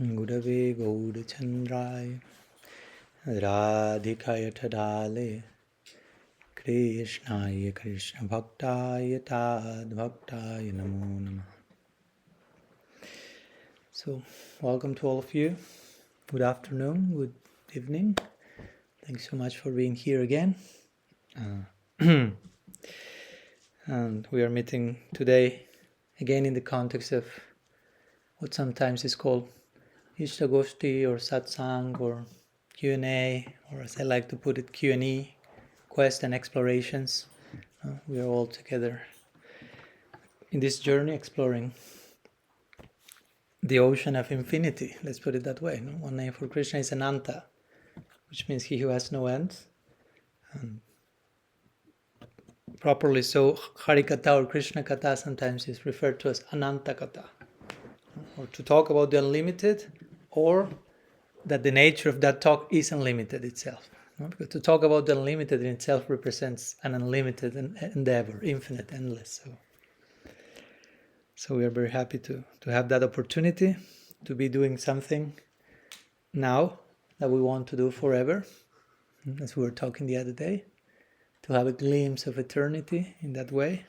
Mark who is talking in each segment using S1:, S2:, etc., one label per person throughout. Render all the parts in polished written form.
S1: Gurave Gaurachandrai Radhikaya Tadale Krishnaya Krishna-bhaktaya Tad-bhaktaya Namo Namah. So, welcome to all of you. Good afternoon, good evening. Thanks so much for being here again. And we are meeting today again in the context of what sometimes is called Ishtagoshti or Satsang or Q&A, or as I like to put it, Q&E, quest and explorations. We are all together in this journey exploring the ocean of infinity, let's put it that way. One name for Krishna is Ananta, which means he who has no end. And properly so, Harikatha or Krishna Katha sometimes is referred to as Ananta Katha, or to talk about the unlimited, or that the nature of that talk is unlimited itself. Because to talk about the unlimited in itself represents an unlimited endeavor, infinite, endless. So we are very happy to have that opportunity to be doing something now that we want to do forever, as we were talking the other day, to have a glimpse of eternity in that way.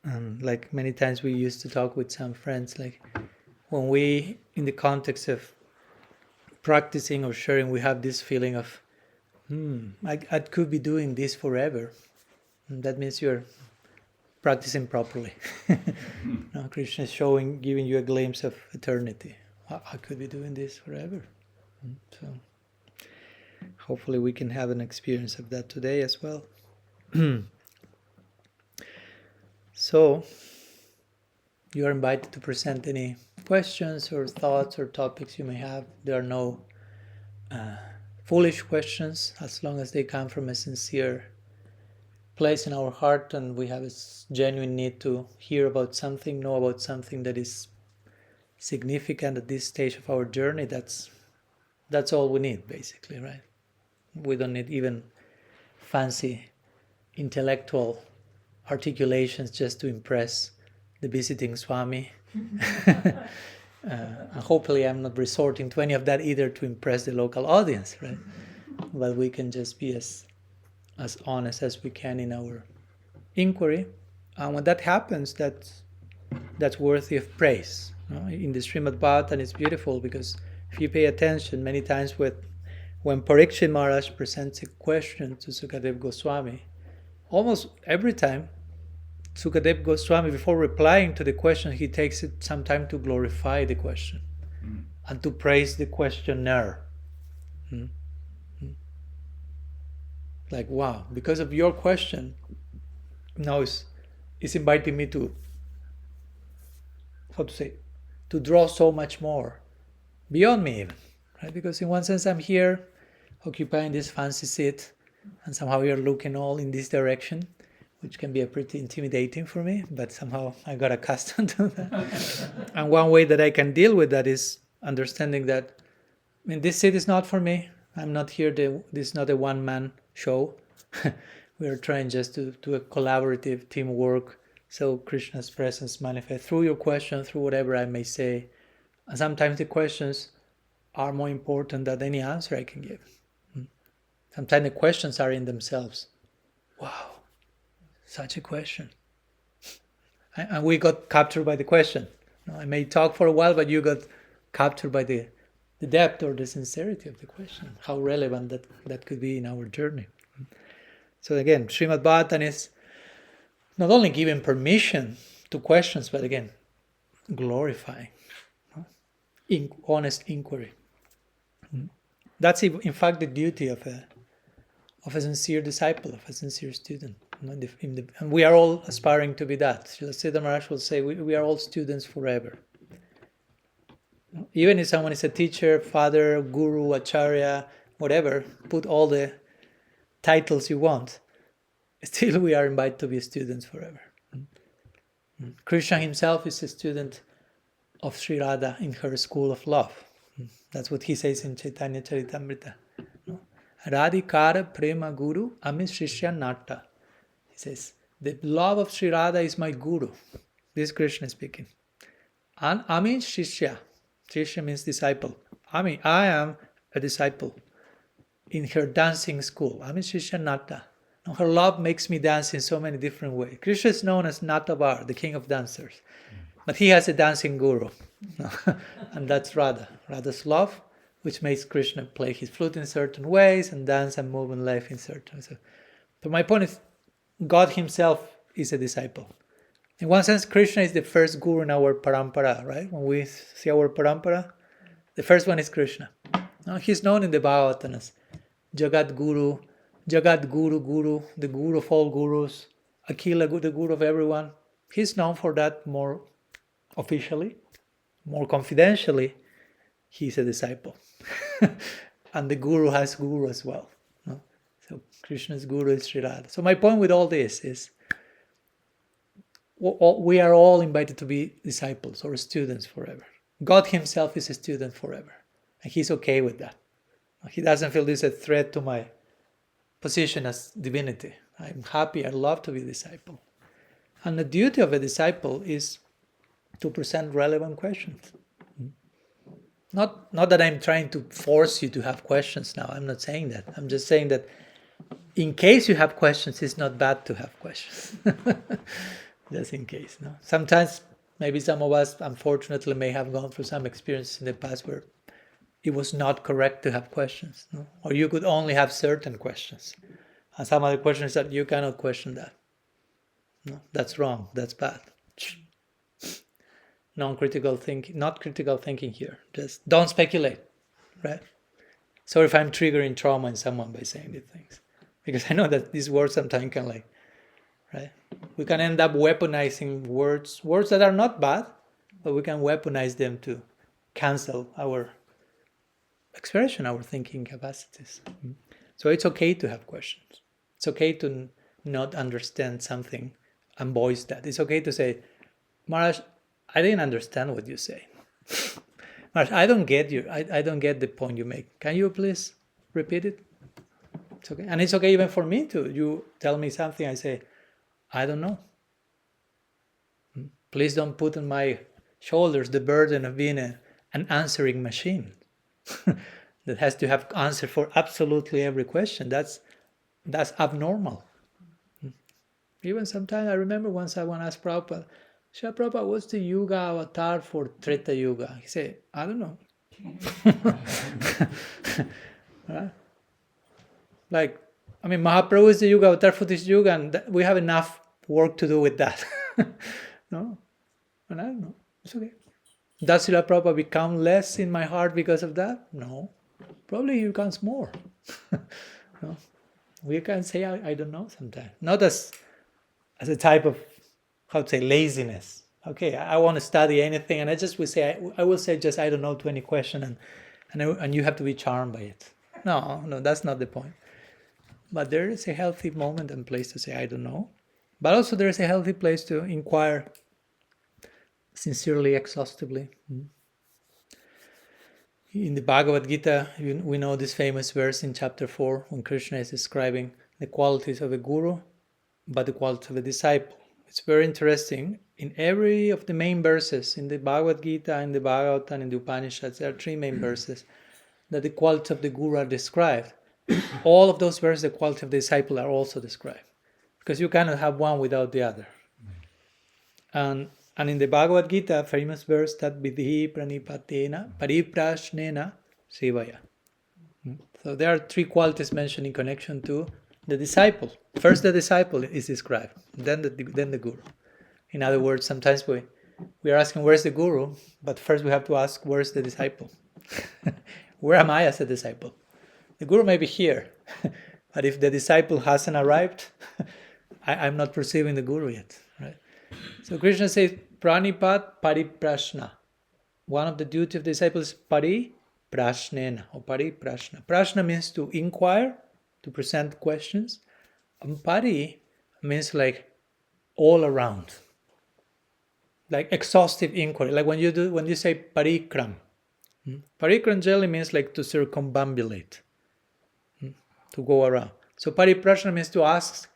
S1: And like many times we used to talk with some friends, like when we, in the context of practicing or sharing, we have this feeling of, I could be doing this forever. And that means you're practicing properly. Now Krishna is giving you a glimpse of eternity. I could be doing this forever. So hopefully we can have an experience of that today as well. So you are invited to present any questions or thoughts or topics you may have. There are no foolish questions, as long as they come from a sincere place in our heart and we have a genuine need to hear about something, know about something that is significant at this stage of our journey. That's all we need, basically, right? We don't need even fancy intellectual articulations just to impress the visiting Swami. And hopefully I'm not resorting to any of that either to impress the local audience, right? But we can just be as honest as we can in our inquiry. And when that happens, that's worthy of praise. In the Srimad Bhagavatam, it's beautiful because if you pay attention, many times when Parikshit Maharaj presents a question to Sukadeva Goswami, almost every time Sukadeva Goswami, before replying to the question, he takes some time to glorify the question and to praise the questioner. Like, wow, because of your question, now it's inviting me to, to draw so much more, beyond me even, right? Because in one sense I'm here, occupying this fancy seat, and somehow you're looking all in this direction, which can be a pretty intimidating for me, but somehow I got accustomed to that. And one way that I can deal with that is understanding that, this seat is not for me. I'm not here, this is not a one-man show. We are trying just to do a collaborative teamwork, so Krishna's presence manifests through your question, through whatever I may say. And sometimes the questions are more important than any answer I can give. Sometimes the questions are in themselves. Wow, such a question. And we got captured by the question. I may talk for a while, but you got captured by the depth or the sincerity of the question, how relevant that could be in our journey. So again, Srimad Bhagavatam is not only giving permission to questions, but again, glorifying, honest inquiry. That's in fact the duty of a sincere disciple, of a sincere student. And we are all aspiring to be that. Srila Siddhar Maharaj will say, we are all students forever. Even if someone is a teacher, father, guru, acharya, whatever, put all the titles you want, still we are invited to be students forever. Krishna himself is a student of Sri Radha in her school of love. That's what he says in Chaitanya Charitamrita. Radhikara prema guru ami shishya nata. He says, the love of Sri Radha is my guru. This is Krishna speaking. And ami shishya. Shishya means disciple. I am a disciple in her dancing school. Shishya Nata. Now, her love makes me dance in so many different ways. Krishna is known as Natavar, the king of dancers. But he has a dancing guru. And that's Radha. Radha's love, which makes Krishna play his flute in certain ways and dance and move in life in certain ways. So my point is, God himself is a disciple. In one sense, Krishna is the first guru in our parampara, right? When we see our parampara, the first one is Krishna. Now, he's known in the Bhagavatam as Jagat Guru, Guru, the guru of all gurus, Akila, the guru of everyone. He's known for that more officially, more confidentially. He's a disciple. And the guru has guru as well. No? So Krishna's guru is Sri Radha. So my point with all this is, we are all invited to be disciples or students forever. God himself is a student forever. And he's okay with that. He doesn't feel this a threat to my position as divinity. I'm happy, I love to be a disciple. And the duty of a disciple is to present relevant questions. Not that I'm trying to force you to have questions now. I'm not saying that. I'm just saying that in case you have questions, it's not bad to have questions. Just in case. No? Sometimes, maybe some of us, unfortunately, may have gone through some experiences in the past where it was not correct to have questions. No? Or you could only have certain questions. And some other questions that you cannot question that. No, that's wrong. That's bad. Non-critical thinking, not critical thinking here. Just don't speculate, right? Sorry if I'm triggering trauma in someone by saying these things. Because I know that these words sometimes can right? We can end up weaponizing words that are not bad, but we can weaponize them to cancel our expression, our thinking capacities. So it's okay to have questions. It's okay to not understand something and voice that. It's okay to say, Maharaj, I didn't understand what you say. Maharaj, I don't get I don't get the point you make. Can you please repeat it? It's okay. And it's okay even for me to. You tell me something, I say, I don't know. Please don't put on my shoulders the burden of being an answering machine that has to have answer for absolutely every question. That's abnormal. Even sometimes I remember once someone asked Prabhupada, Srila Prabhupada, what's the Yuga avatar for Treta Yuga? He said, I don't know. Right? Mahaprabhu is the Yuga avatar for this Yuga, and we have enough work to do with that. No? And I don't know. It's okay. Does Srila Prabhupada become less in my heart because of that? No. Probably he becomes more. No? We can say, I don't know sometimes. Not as a type of, laziness. Okay, I want to study anything, and I will say just I don't know to any question, and you have to be charmed by it. No, that's not the point. But there is a healthy moment and place to say I don't know. But also there is a healthy place to inquire sincerely, exhaustively. In the Bhagavad Gita, we know this famous verse in chapter 4 when Krishna is describing the qualities of a guru, but the qualities of a disciple. It's very interesting. In every of the main verses, in the Bhagavad Gita, in the Bhagavatam, in the Upanishads, there are 3 main verses that the qualities of the guru are described. All of those verses, the quality of the disciple are also described. Because you cannot have one without the other. And in the Bhagavad Gita, famous verse, that vidhi pranipatena pariprashnena sivaya. So there are 3 qualities mentioned in connection to the disciple. First, the disciple is described, then the guru. In other words, sometimes we are asking, where's the guru? But first we have to ask, where's the disciple? Where am I as a disciple? The guru may be here, but if the disciple hasn't arrived, I'm not perceiving the guru yet. Right? So Krishna says, pranipat pariprashna. One of the duties of the disciple is pariprashnena or pariprashna. Prashna means to inquire, to present questions. And pari means like all around. Like exhaustive inquiry. Like when you say parikram. Parikram generally means like to circumambulate. To go around. So pariprashna means to ask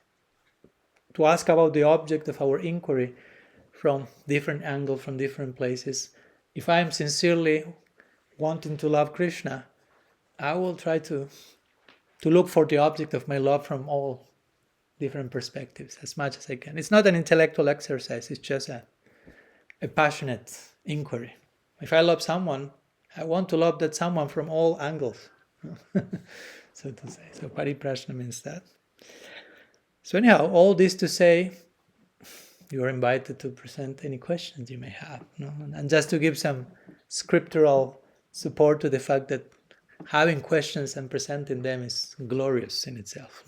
S1: about the object of our inquiry from different angles, from different places. If I am sincerely wanting to love Krishna, I will try to look for the object of my love from all different perspectives as much as I can. It's not an intellectual exercise, it's just a passionate inquiry. If I love someone, I want to love that someone from all angles, so to say. So pariprashna means that. So anyhow, all this to say, you are invited to present any questions you may have, and just to give some scriptural support to the fact that having questions and presenting them is glorious in itself.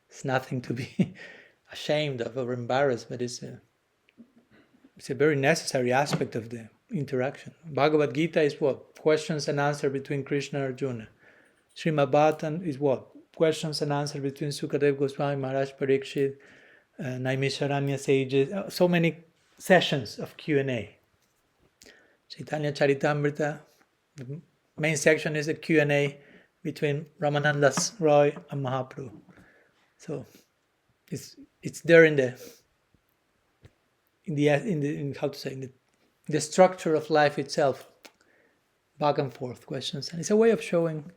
S1: It's nothing to be ashamed of or embarrassed, but it's a very necessary aspect of the interaction. Bhagavad Gita is what? Questions and answers between Krishna and Arjuna. Srimad Bhagavatam is what? Questions and answers between Sukadeva Goswami, Maharaj Parikshit, Naimisharanya sages. So many sessions of Q&A. Chaitanya Charitamrita, the main section is a Q&A between Ramananda Roy and Mahaprabhu. So it's there in the structure of life itself, back and forth questions, and it's a way of showing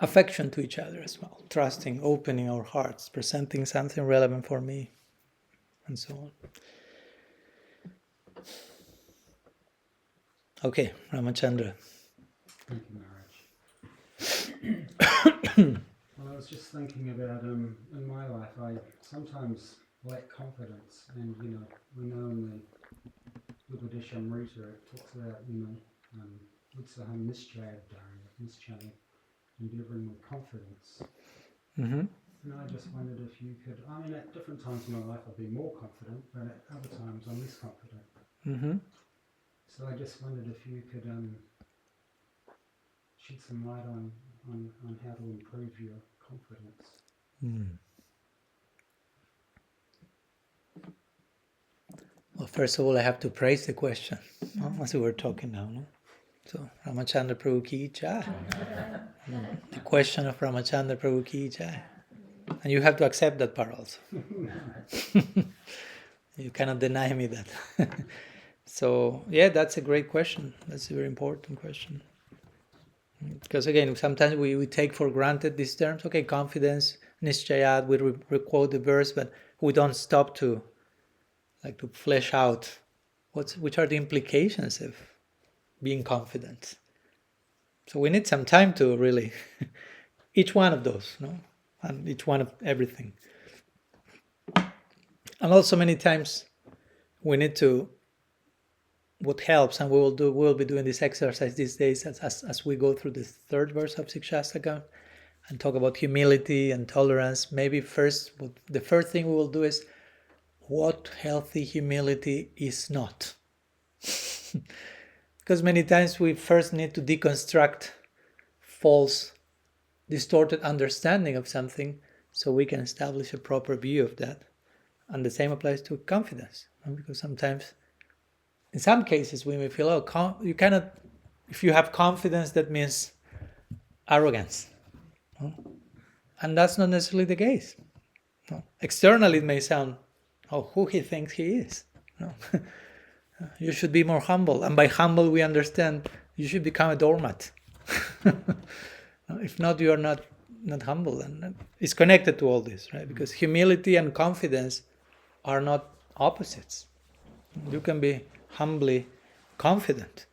S1: affection to each other as well, trusting, opening our hearts, presenting something relevant for me, and so on. Okay, Ramachandra.
S2: Thank you, Maharaj. Well, I was just thinking about in my life, I sometimes lack confidence, and we know in the Upadeshamrita it talks about Utsaham Nischayadharya, endeavouring with confidence.
S1: Mm-hmm.
S2: And I just wondered if you could, at different times in my life I've been more confident, but at other times I'm less confident.
S1: Mm-hmm.
S2: So I just wondered if you could shed some light on how to improve your confidence.
S1: Well, first of all, I have to praise the question, as we were talking now. So, Ramachandra Prabhu ki jai. The question of Ramachandra Prabhu ki jai. And you have to accept that part also. You cannot deny me that. So, yeah, that's a great question. That's a very important question. Because again, sometimes we take for granted these terms. Okay, confidence, nischayat, we quote the verse, but we don't stop to flesh out which are the implications of being confident. So we need some time to really each one of those, and each one of everything. And also many times we need to, what helps, and we'll be doing this exercise these days as we go through the third verse of Sikshastakam and talk about humility and tolerance. Maybe the first thing we will do is what healthy humility is not. Because many times we first need to deconstruct false, distorted understanding of something so we can establish a proper view of that. And the same applies to confidence. Because sometimes, in some cases, we may feel, you cannot, if you have confidence, that means arrogance. And that's not necessarily the case. Externally, it may sound, who he thinks he is. You should be more humble. And by humble, we understand you should become a doormat. If not, you are not humble. And it's connected to all this, right? Because humility and confidence are not opposites. You can be humbly confident,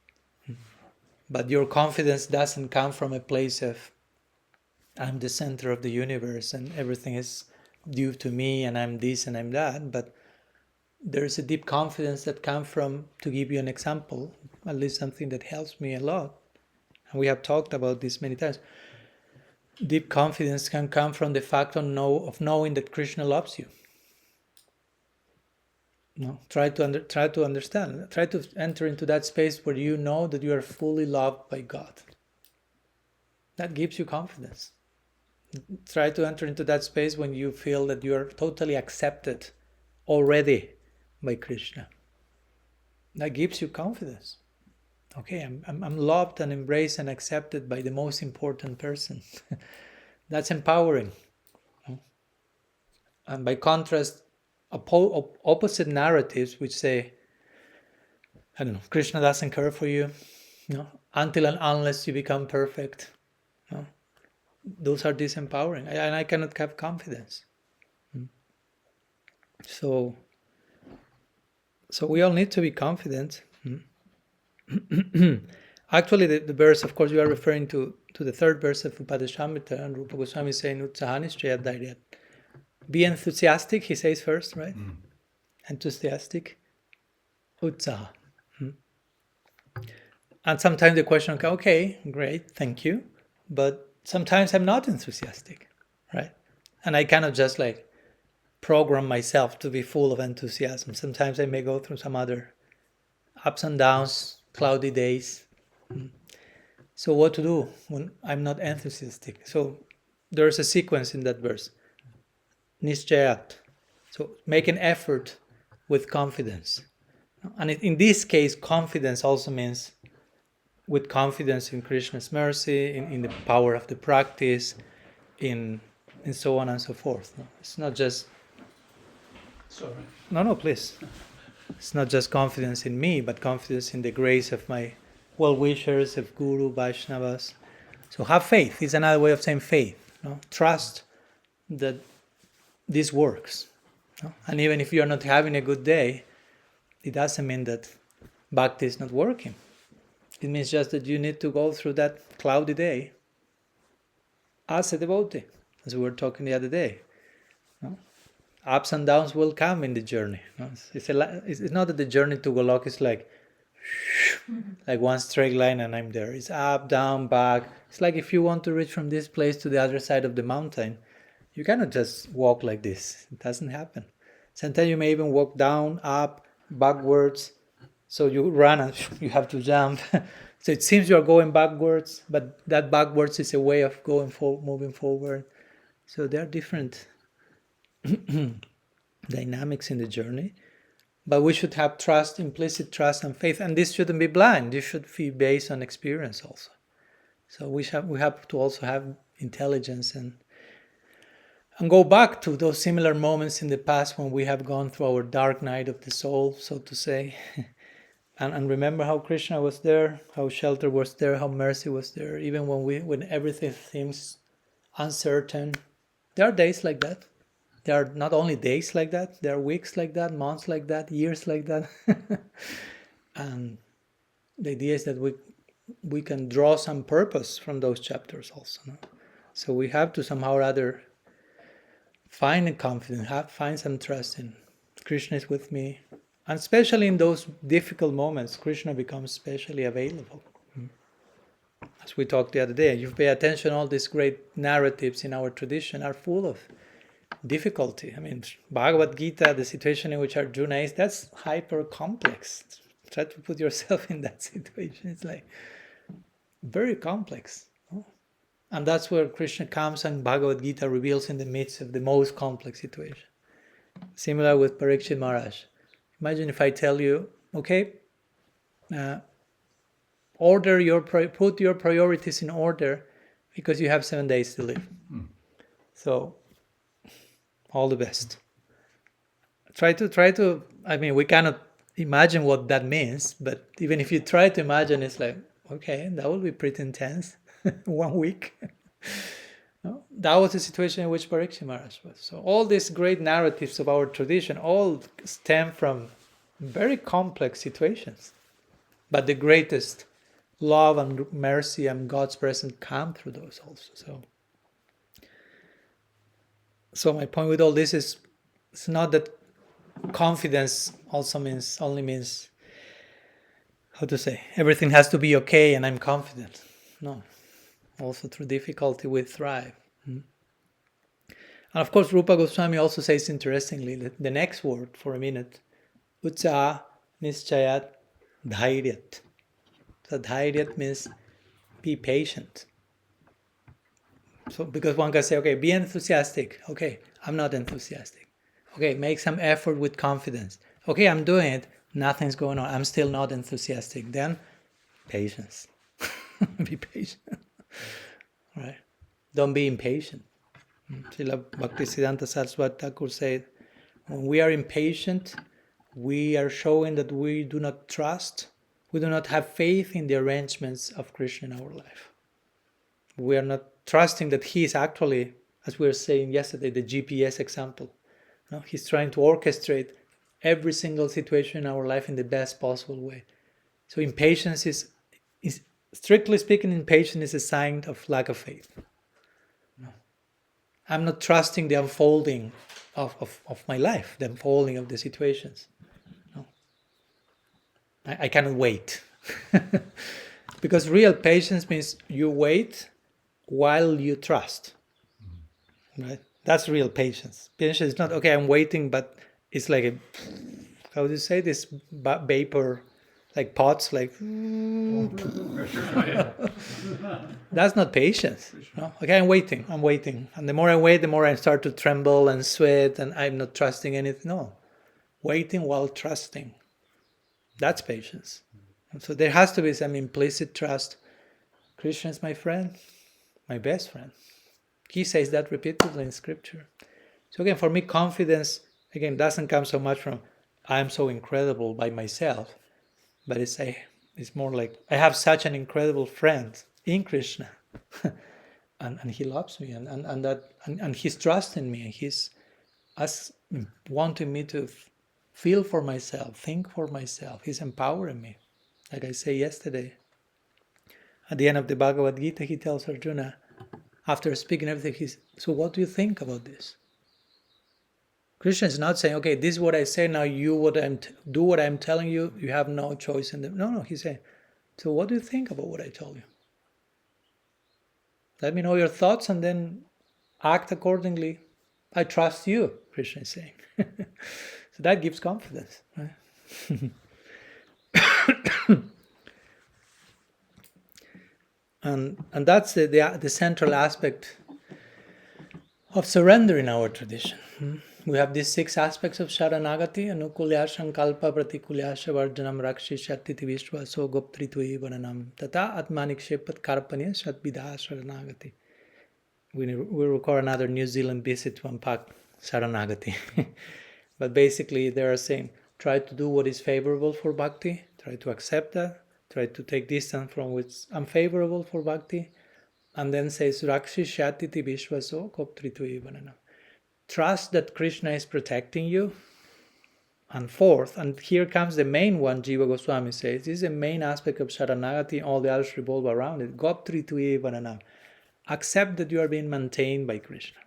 S1: but your confidence doesn't come from a place of I'm the center of the universe and everything is due to me and I'm this and I'm that. But there's a deep confidence that comes from, to give you an example, at least something that helps me a lot, and we have talked about this many times. Deep confidence can come from the fact of knowing that Krishna loves you. Try to understand. Try to enter into that space where you know that you are fully loved by God. That gives you confidence. Try to enter into that space when you feel that you are totally accepted already by Krishna. That gives you confidence. Okay, I'm loved and embraced and accepted by the most important person. That's empowering. And by contrast, opposite narratives which say, Krishna doesn't care for you, until and unless you become perfect. No? Those are disempowering, and I cannot have confidence. So we all need to be confident. Actually, the verse, of course, you are referring to the third verse of Upadeshamrita, and Rupa Goswami is saying, Utsahanishtaya Dhairyat. Be enthusiastic, he says first, right? Enthusiastic. Utsaha. And sometimes the question, okay, great, thank you. But sometimes I'm not enthusiastic, right? And I cannot just program myself to be full of enthusiasm. Sometimes I may go through some other ups and downs, cloudy days. So what to do when I'm not enthusiastic? So there's a sequence in that verse. Nischayat. So make an effort with confidence. And in this case, confidence also means with confidence in Krishna's mercy, in the power of the practice, in so on and so forth. No? It's not just...
S2: Sorry.
S1: No, please. It's not just confidence in me, but confidence in the grace of my well-wishers, of Guru, Vaishnavas. So have faith. It's another way of saying faith. No? Trust that this works. No? And even if you're not having a good day, it doesn't mean that bhakti is not working. It means just that you need to go through that cloudy day as a devotee, as we were talking the other day. No? Ups and downs will come in the journey. No? It's not that the journey to Golok is like one straight line and I'm there. It's up, down, back. It's like if you want to reach from this place to the other side of the mountain, you cannot just walk like this. It doesn't happen. Sometimes you may even walk down, up, backwards. So you run and you have to jump. So it seems you are going backwards, but that backwards is a way of moving forward. So there are different dynamics in the journey. But we should have trust, implicit trust and faith. And this shouldn't be blind. This should be based on experience also. So we have to also have intelligence and go back to those similar moments in the past when we have gone through our dark night of the soul, so to say. And remember how Krishna was there, how shelter was there, how mercy was there, even when everything seems uncertain. There are days like that. There are not only days like that, there are weeks like that, months like that, years like that. And the idea is that we can draw some purpose from those chapters also. No? So we have to somehow or other find a confidence, find some trust in Krishna is with me. And especially in those difficult moments, Krishna becomes specially available. As we talked the other day, you pay attention, all these great narratives in our tradition are full of difficulty. I mean, Bhagavad Gita, the situation in which Arjuna is, that's hyper complex. Try to put yourself in that situation. It's very complex. No? And that's where Krishna comes and Bhagavad Gita reveals in the midst of the most complex situation. Similar with Parikshit Maharaj. Imagine if I tell you, okay, put your priorities in order because you have 7 days to live. So, all the best. Try to, I mean, we cannot imagine what that means, but even if you try to imagine, it's okay, that will be pretty intense. 1 week. No? That was the situation in which Parikshit Maharaj was. So all these great narratives of our tradition all stem from very complex situations. But the greatest love and mercy and God's presence come through those also. So my point with all this is, it's not that confidence only means, how to say, everything has to be okay and I'm confident. No. Also through difficulty we thrive. And of course Rupa Goswami also says interestingly that the next word for a minute, Utsaha Nischayat Dhairyat. So Dhairyat means be patient. So because one can say, okay, be enthusiastic. Okay, I'm not enthusiastic. Okay, make some effort with confidence. Okay, I'm doing it. Nothing's going on. I'm still not enthusiastic. Then patience. Be patient. Right? Don't be impatient. Srila Bhaktisiddhanta Saraswati Thakur said, when we are impatient, we are showing that we do not trust we do not have faith in the arrangements of Krishna in our life. We are not trusting that he is actually, as we were saying yesterday, the GPS example. No? He's trying to orchestrate every single situation in our life in the best possible way. So impatience is strictly speaking, impatience is a sign of lack of faith. No. I'm not trusting the unfolding of my life, the unfolding of the situations. No. I cannot wait. Because real patience means you wait while you trust. Right? That's real patience. Patience is not, okay, I'm waiting, but it's like a, how do you say this, vapor, like pots, like, that's not patience. No? Okay, I'm waiting. And the more I wait, the more I start to tremble and sweat, and I'm not trusting anything. No, waiting while trusting. That's patience. And so there has to be some implicit trust. Krishna is my friend, my best friend. He says that repeatedly in scripture. So again, for me, confidence, again, doesn't come so much from, I'm so incredible by myself, but it's more like, I have such an incredible friend in Krishna, and he loves me, and he's trusting me, and he's wanting me to feel for myself, think for myself. He's empowering me. Like I say yesterday, at the end of the Bhagavad Gita, he tells Arjuna, after speaking everything, so what do you think about this? Krishna is not saying, okay, this is what I say, now you do what I'm telling you, you have no choice in them. No, he's saying, so what do you think about what I told you? Let me know your thoughts and then act accordingly. I trust you, Krishna is saying. So that gives confidence, right? And that's the central aspect of surrender in our tradition. We have these 6 aspects of Sharanagati: Anukulya, Sankalpa, Pratikulyasha, Varjanam, Rakshishati, Vishwaso, Goptritui, Varanam, Tata, Atmanikshepat, Karpanya, Shatvidha, Sharanagati. We record another New Zealand visit to unpack Sharanagati. But basically, they are saying, try to do what is favorable for bhakti, try to accept that, try to take distance from what's unfavorable for bhakti, and then says, Rakshishati, Vishwaso, Goptritui, Varanam. Trust that Krishna is protecting you. And fourth, and here comes the main one, Jiva Goswami says, this is the main aspect of Sharanagati, all the others revolve around it. Goptritui Varanam. Accept that you are being maintained by Krishna.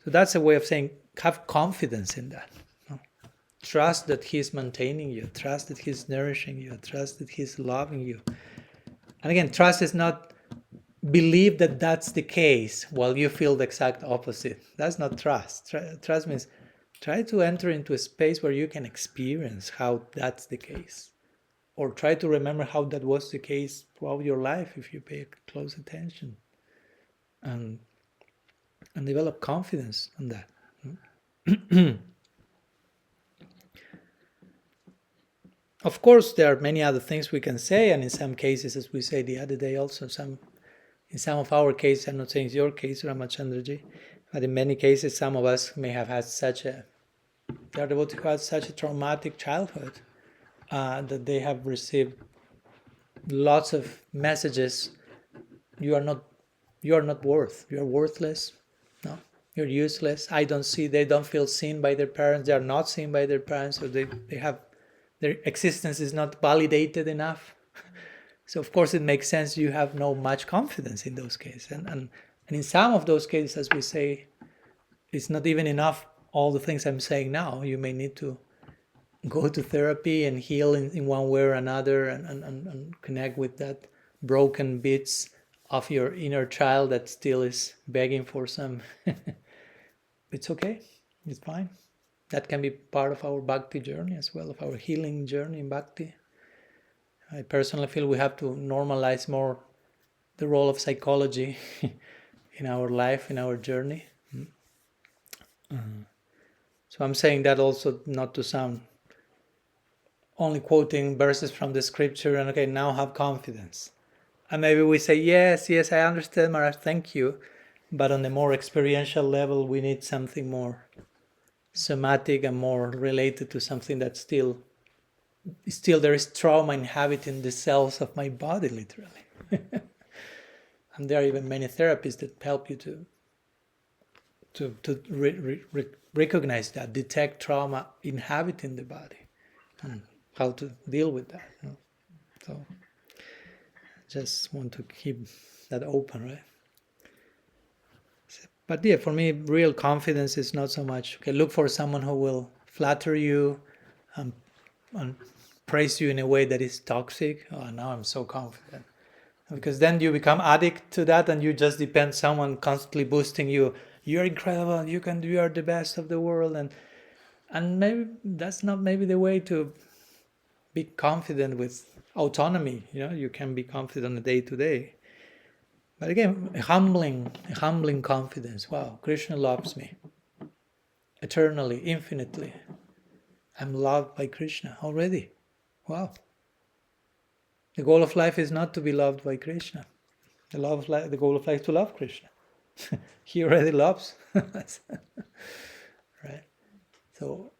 S1: So that's a way of saying, have confidence in that. No? Trust that He's maintaining you. Trust that He's nourishing you. Trust that He's loving you. And again, trust is not believe that that's the case while you feel the exact opposite. That's not trust. Trust means try to enter into a space where you can experience how that's the case. Or try to remember how that was the case throughout your life if you pay close attention. And develop confidence on that. Of course, there are many other things we can say, and in some cases, as we said the other day also, in some of our cases, I'm not saying it's your case, Ramachandraji, but in many cases, some of us may have had they are devotees who had such a traumatic childhood that they have received lots of messages. You are not worthless, no, you're useless. They don't feel seen by their parents, they are not seen by their parents, so their existence is not validated enough. So of course it makes sense you have no much confidence in those cases. And in some of those cases, as we say, it's not even enough all the things I'm saying now. You may need to go to therapy and heal in one way or another and connect with that broken bits of your inner child that still is begging for some. It's okay. It's fine. That can be part of our bhakti journey as well, of our healing journey in bhakti. I personally feel we have to normalize more the role of psychology in our life, in our journey. So I'm saying that also not to sound only quoting verses from the scripture and okay, now have confidence. And maybe we say, yes, I understand, Maharaj, thank you. But on the more experiential level, we need something more somatic and more related to something that's still still there is trauma inhabiting the cells of my body, literally. And there are even many therapies that help you to recognize that, detect trauma inhabiting the body, and how to deal with that. So just want to keep that open, right? But yeah, for me, real confidence is not so much, okay, look for someone who will flatter you and praise you in a way that is toxic. Oh, now I'm so confident. Because then you become addict to that, and you just depend someone constantly boosting you. You're incredible, you are the best of the world, and maybe that's not maybe the way to be confident with autonomy. You can be confident day to day. But again, a humbling confidence. Wow, Krishna loves me eternally, infinitely. I'm loved by Krishna already. Wow. The goal of life is not to be loved by Krishna. The goal of life is to love Krishna. He already loves. Right? So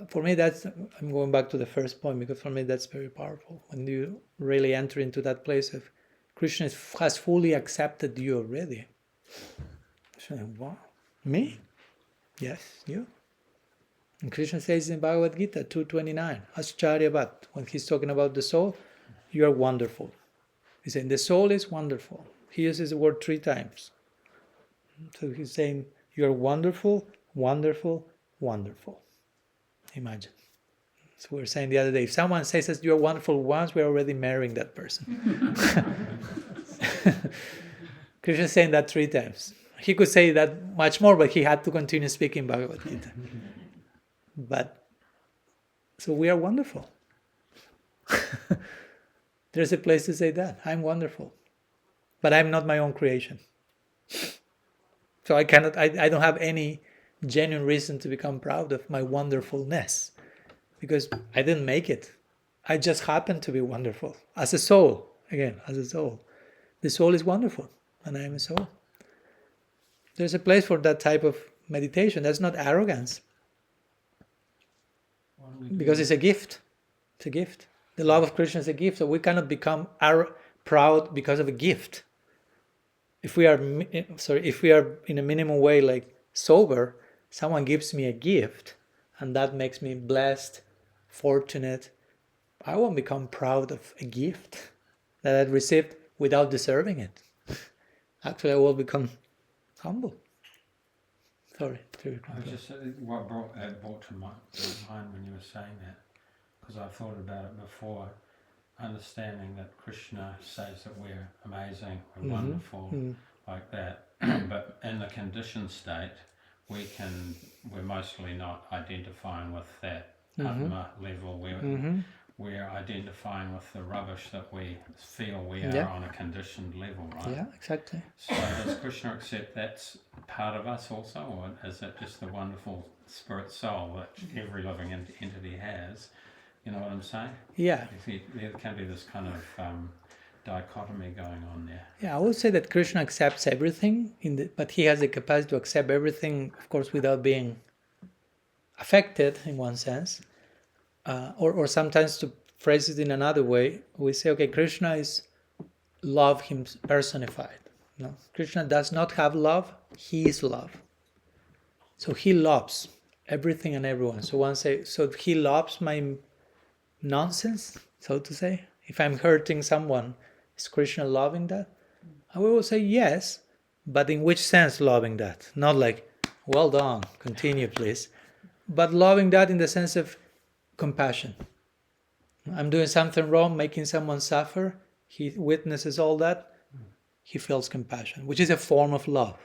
S1: for me, I'm going back to the first point, because for me that's very powerful. When you really enter into that place of Krishna has fully accepted you already. So, wow, me? Yes, you. And Krishna says in Bhagavad Gita 2:29, Ascharyavat, when he's talking about the soul, you are wonderful. He's saying the soul is wonderful. He uses the word 3 times. So he's saying you are wonderful, wonderful, wonderful. Imagine. So we were saying the other day, if someone says that you're wonderful once, we're already marrying that person. Krishna is saying that 3 times. He could say that much more, but he had to continue speaking Bhagavad Gita. But, so we are wonderful. There's a place to say that. I'm wonderful. But I'm not my own creation. So I don't have any genuine reason to become proud of my wonderfulness. Because I didn't make it. I just happen to be wonderful. As a soul. Again, as a soul. The soul is wonderful. And I am a soul. There's a place for that type of meditation. That's not arrogance. Because it's a gift. It's a gift. The love of Krishna is a gift. So we cannot become proud because of a gift. If we are in a minimum way like sober, someone gives me a gift, and that makes me blessed, fortunate, I won't become proud of a gift that I received without deserving it. Actually, I will become humble. Sorry.
S3: I was just what brought to my mind when you were saying that, because I thought about it before, understanding that Krishna says that we're amazing, we're wonderful, like that, but in the conditioned state, we're mostly not identifying with that Atma level. We're identifying with the rubbish that we feel we are on a conditioned level, right?
S1: Yeah, exactly.
S3: So does Krishna accept that's part of us also, or is that just the wonderful spirit soul that every living entity has? You know what I'm saying?
S1: Yeah.
S3: There can be this kind of dichotomy going on there.
S1: Yeah, I would say that Krishna accepts everything, but he has the capacity to accept everything, of course, without being affected in one sense. Or sometimes, to phrase it in another way, we say, okay, Krishna is love personified. No, Krishna does not have love, he is love. So he loves everything and everyone. So one say, so he loves my nonsense, so to say. If I'm hurting someone, is Krishna loving that? I will say yes, but in which sense loving that? Not like, well done, continue please. But loving that in the sense of compassion. I'm doing something wrong, making someone suffer. He witnesses all that. He feels compassion, which is a form of love.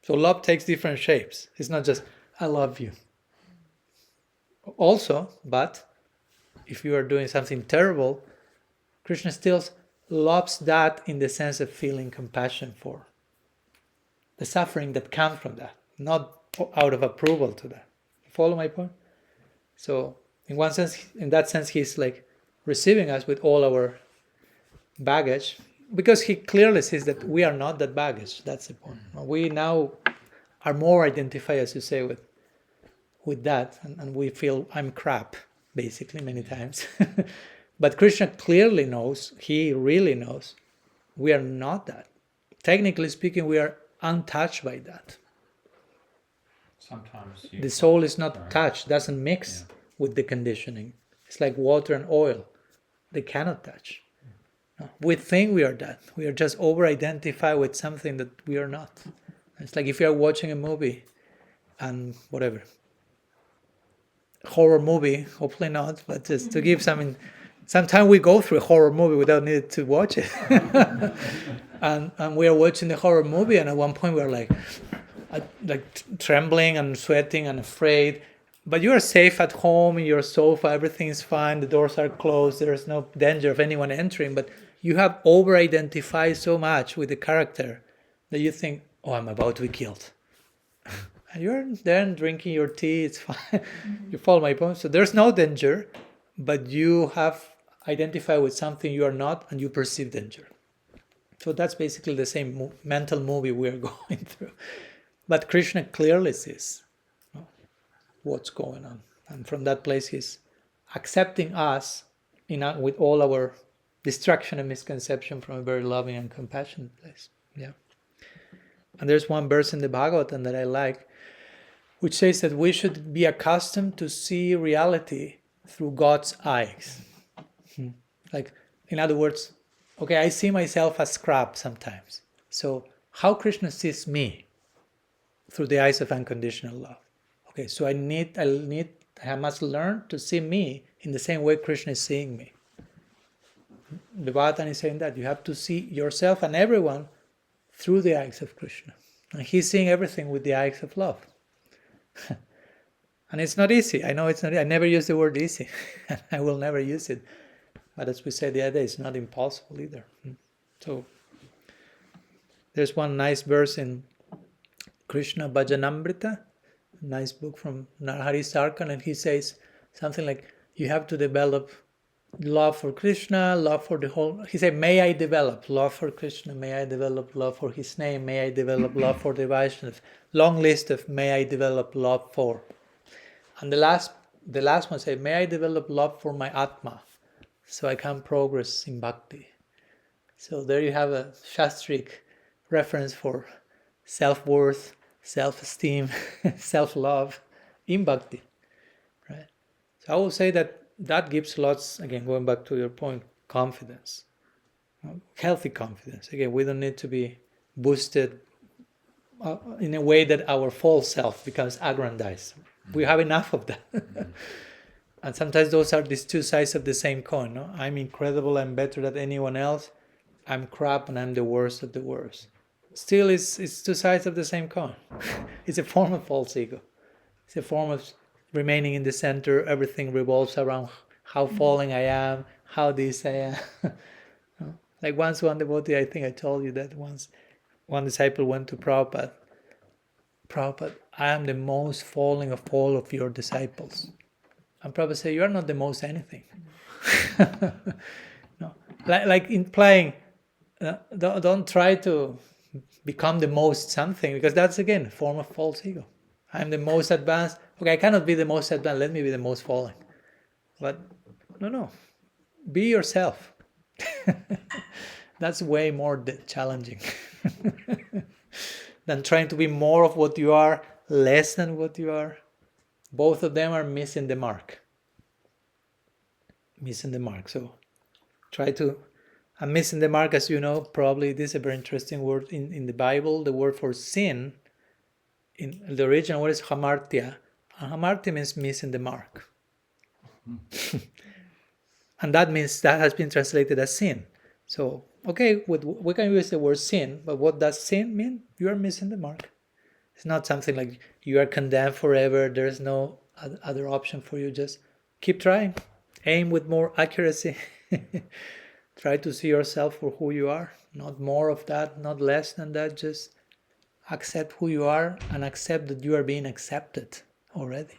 S1: So love takes different shapes. It's not just, I love you. Also, but if you are doing something terrible, Krishna still loves that in the sense of feeling compassion for the suffering that comes from that, not out of approval to that. Follow my point? So in that sense, he's like receiving us with all our baggage, because he clearly says that we are not that baggage. That's the point. We now are more identified, as you say, with that, and we feel I'm crap. basically, many times. But Krishna clearly knows, he really knows, we are not that. Technically speaking, we are untouched by that.
S3: Sometimes
S1: The soul is not touched, doesn't mix with the conditioning. It's like water and oil. They cannot touch. No. We think we are that. We are just over-identified with something that we are not. It's like if you are watching a movie and whatever, horror movie, hopefully not, but just to give sometimes we go through a horror movie without needing to watch it. and we are watching the horror movie, and at one point we are like trembling and sweating and afraid. But you are safe at home, in your sofa, everything is fine, the doors are closed, there is no danger of anyone entering, but you have over-identified so much with the character that you think, oh, I'm about to be killed. And you're there drinking your tea, it's fine. You follow my point. So there's no danger, but you have identified with something you are not, and you perceive danger. So that's basically the same mental movie we are going through. But Krishna clearly sees what's going on. And from that place, he's accepting us with all our distraction and misconception from a very loving and compassionate place. Yeah. And there's one verse in the Bhagavatam that I like, which says that we should be accustomed to see reality through God's eyes. Like, in other words, okay, I see myself as scrap sometimes. So how Krishna sees me? Through the eyes of unconditional love. Okay, so I must learn to see me in the same way Krishna is seeing me. The Bhagavatam is saying that you have to see yourself and everyone through the eyes of Krishna. And he's seeing everything with the eyes of love. And it's not easy. I know it's not. I never use the word easy. I will never use it. But as we said the other day, it's not impossible either. So there's one nice verse in Krishna Bhajanamrita, a nice book from Narhari Sarkar, and he says something like, you have to develop love for Krishna, love for the whole... He said, may I develop love for Krishna, may I develop love for his name, may I develop love for the Vaishnava. Long list of may I develop love for. And the last one said, may I develop love for my Atma, so I can progress in bhakti. So there you have a Shastric reference for self-worth, self-esteem, self-love in bhakti. Right? So I will say that gives lots, again, going back to your point, confidence. Healthy confidence. Again, we don't need to be boosted in a way that our false self becomes aggrandized. We have enough of that. And sometimes those are these two sides of the same coin. No? I'm incredible, I'm better than anyone else. I'm crap and I'm the worst of the worst. Still, it's two sides of the same coin. It's a form of false ego. It's a form of remaining in the center. Everything revolves around how falling I am, how this I am. Like once one devotee, I think I told you that once, one disciple went to Prabhupada. Prabhupada, I am the most falling of all of your disciples. And Prabhupada said, you are not the most anything. No, like implying, don't try to become the most something, because that's again a form of false ego. I'm the most advanced. Okay, I cannot be the most advanced. Let me be the most falling. But no, be yourself. That's way more challenging than trying to be more of what you are, less than what you are. Both of them are missing the mark. Missing the mark. So try to... And missing the mark, as you know, probably this is a very interesting word in the Bible. The word for sin, in the original word is hamartya. And hamartya means missing the mark. And that means that has been translated as sin. So, okay, we can use the word sin, but what does sin mean? You are missing the mark. It's not something like you are condemned forever. There's no other option for you. Just keep trying. Aim with more accuracy. Try to see yourself for who you are. Not more of that, not less than that. Just accept who you are and accept that you are being accepted already.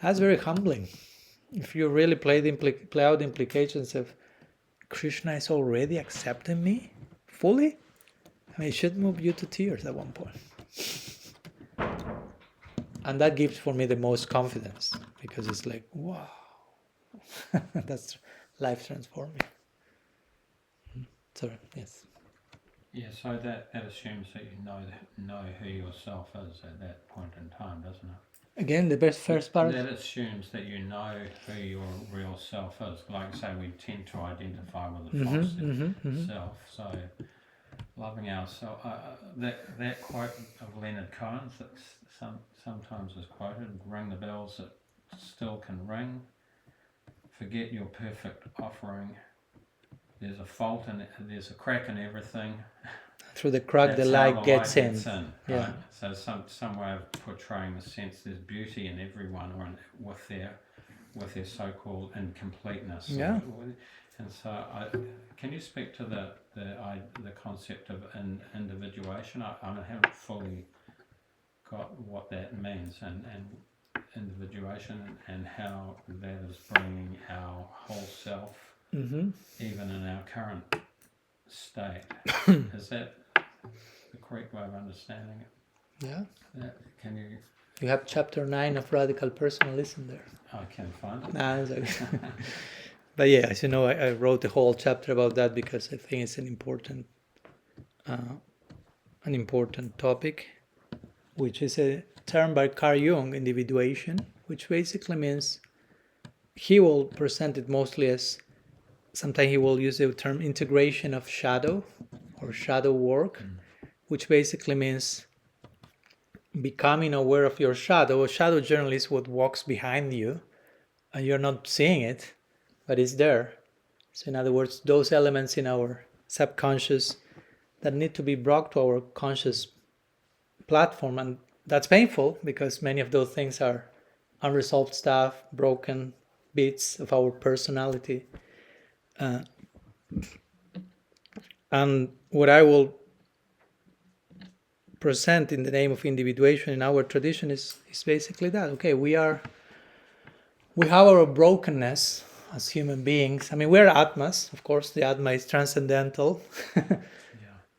S1: That's very humbling. If you really play out the implications of Krishna is already accepting me fully, I mean, it should move you to tears at one point. And that gives for me the most confidence, because it's like, wow, that's life transforming. So, yes.
S3: Yeah, so that assumes that you know who yourself is at that point in time, doesn't it?
S1: Again, the first part.
S3: That assumes that you know who your real self is. Like, say, we tend to identify with the false self. So, loving ourselves. That quote of Leonard Cohen's that sometimes is quoted: "Ring the bells that still can ring. Forget your perfect offering. There's a fault in it. There's a crack in everything.
S1: Through the crack, the light gets in."
S3: Right?
S1: Yeah.
S3: So some way of portraying the sense there's beauty in everyone, or with their so-called incompleteness.
S1: Yeah.
S3: And so, can you speak to the concept of individuation? I haven't fully got what that means, and individuation, and how that is bringing our whole self, even in our current state. Is that the correct way of understanding it?
S1: Yeah.
S3: Can you?
S1: You have chapter 9 of Radical Personalism there.
S3: I can find it.
S1: Nah, it's okay. But yeah, as you know, I wrote a whole chapter about that because I think it's an important topic, which is a term by Carl Jung, individuation, which basically means, he will present it mostly as, sometimes he will use the term integration of shadow or shadow work, which basically means becoming aware of your shadow. A shadow generally is what walks behind you and you're not seeing it, but it's there. So in other words, those elements in our subconscious that need to be brought to our conscious platform, and that's painful because many of those things are unresolved stuff, broken bits of our personality. And what I will present in the name of individuation in our tradition is basically that. Okay, we have our brokenness as human beings. I mean, we're Atmas, of course. The Atma is transcendental.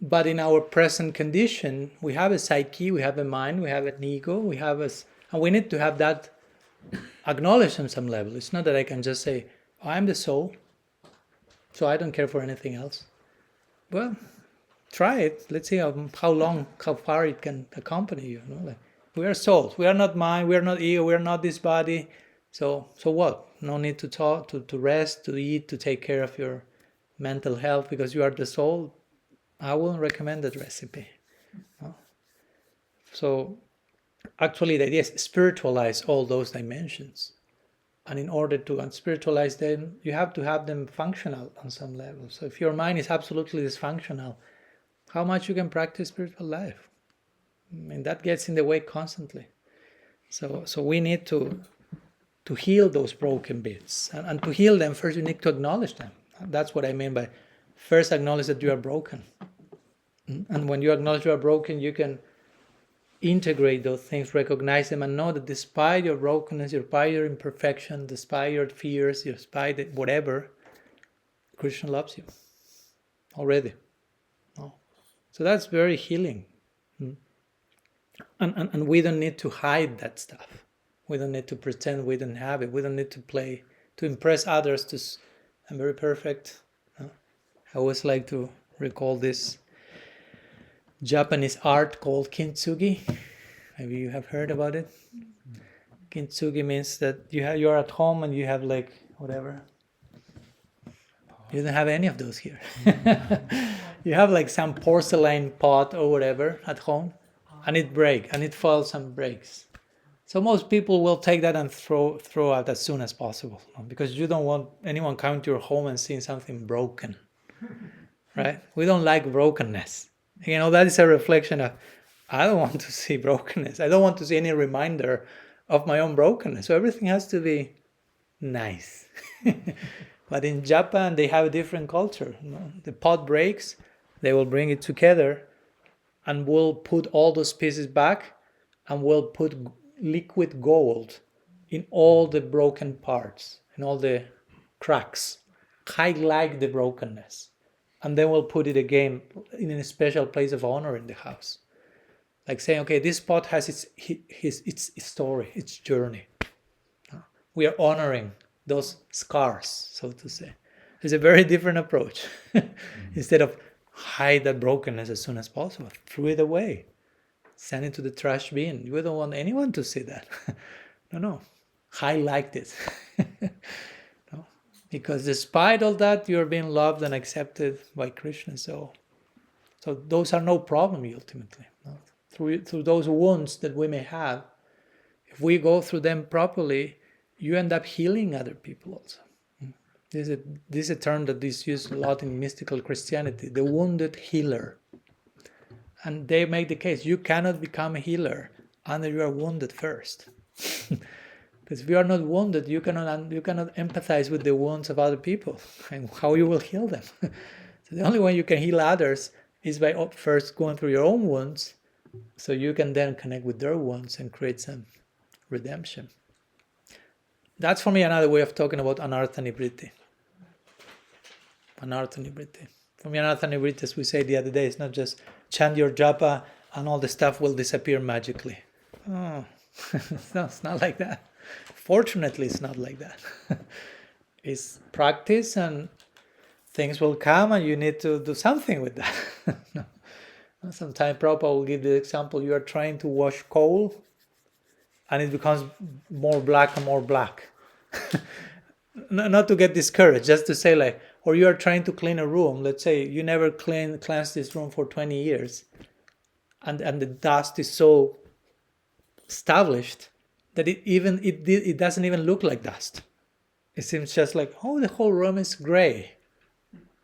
S1: But in our present condition, we have a psyche, we have a mind, we have an ego, and we need to have that acknowledged on some level. It's not that I can just say, oh, I'm the soul, so I don't care for anything else. Well, try it. Let's see how far it can accompany you. Like, we are souls. We are not mind. We are not ego. We are not this body. So what? No need to talk, to rest, to eat, to take care of your mental health because you are the soul. I wouldn't recommend that recipe. No? So actually the idea is spiritualize all those dimensions. And in order to spiritualize them, you have to have them functional on some level. So if your mind is absolutely dysfunctional, how much you can practice spiritual life? I mean, that gets in the way constantly. So we need to heal those broken bits. And to heal them, first you need to acknowledge them. That's what I mean by first acknowledge that you are broken. And when you acknowledge you are broken, you can integrate those things, recognize them, and know that despite your brokenness, despite your imperfection, despite your fears, despite whatever, Krishna loves you already. No? So that's very healing. And we don't need to hide that stuff. We don't need to pretend we don't have it. We don't need to play, to impress others, I'm very perfect. No? I always like to recall this Japanese art called kintsugi. Maybe you have heard about it. Kintsugi means that you're at home and you have like whatever. You don't have any of those here. You have like some porcelain pot or whatever at home, and it falls and breaks. So most people will take that and throw out as soon as possible, because you don't want anyone coming to your home and seeing something broken, right? We don't like brokenness. That is a reflection of, I don't want to see brokenness. I don't want to see any reminder of my own brokenness. So everything has to be nice. But in Japan, they have a different culture. The pot breaks, they will bring it together and will put all those pieces back and will put liquid gold in all the broken parts, in all the cracks, highlight the brokenness. And then we'll put it again in a special place of honor in the house. Like saying, okay, this spot has its story, its journey. We are honoring those scars, so to say. It's a very different approach. Instead of hide that brokenness as soon as possible, throw it away, send it to the trash bin. You don't want anyone to see that. No, highlight it. No? Because despite all that, you're being loved and accepted by Krishna. So those are no problem ultimately. No? Through those wounds that we may have, if we go through them properly, you end up healing other people also. This is a term that is used a lot in mystical Christianity, the wounded healer. And they make the case, you cannot become a healer unless you are wounded first. Because if you are not wounded, you cannot empathize with the wounds of other people and how you will heal them. So the only way you can heal others is by first going through your own wounds, so you can then connect with their wounds and create some redemption. That's for me another way of talking about anartha nivriti. Anartha nivriti. For me, anartha nivriti, as we said the other day, it's not just chant your japa and all the stuff will disappear magically. Oh, it's not like that. Fortunately, it's not like that. It's practice and things will come and you need to do something with that. No. Sometimes Prabhupada will give the example, you are trying to wash coal and it becomes more black and more black. Not to get discouraged, just to say like, or you are trying to clean a room, let's say you never cleansed this room for 20 years and the dust is so established that it doesn't even look like dust. It seems just like, oh, the whole room is gray.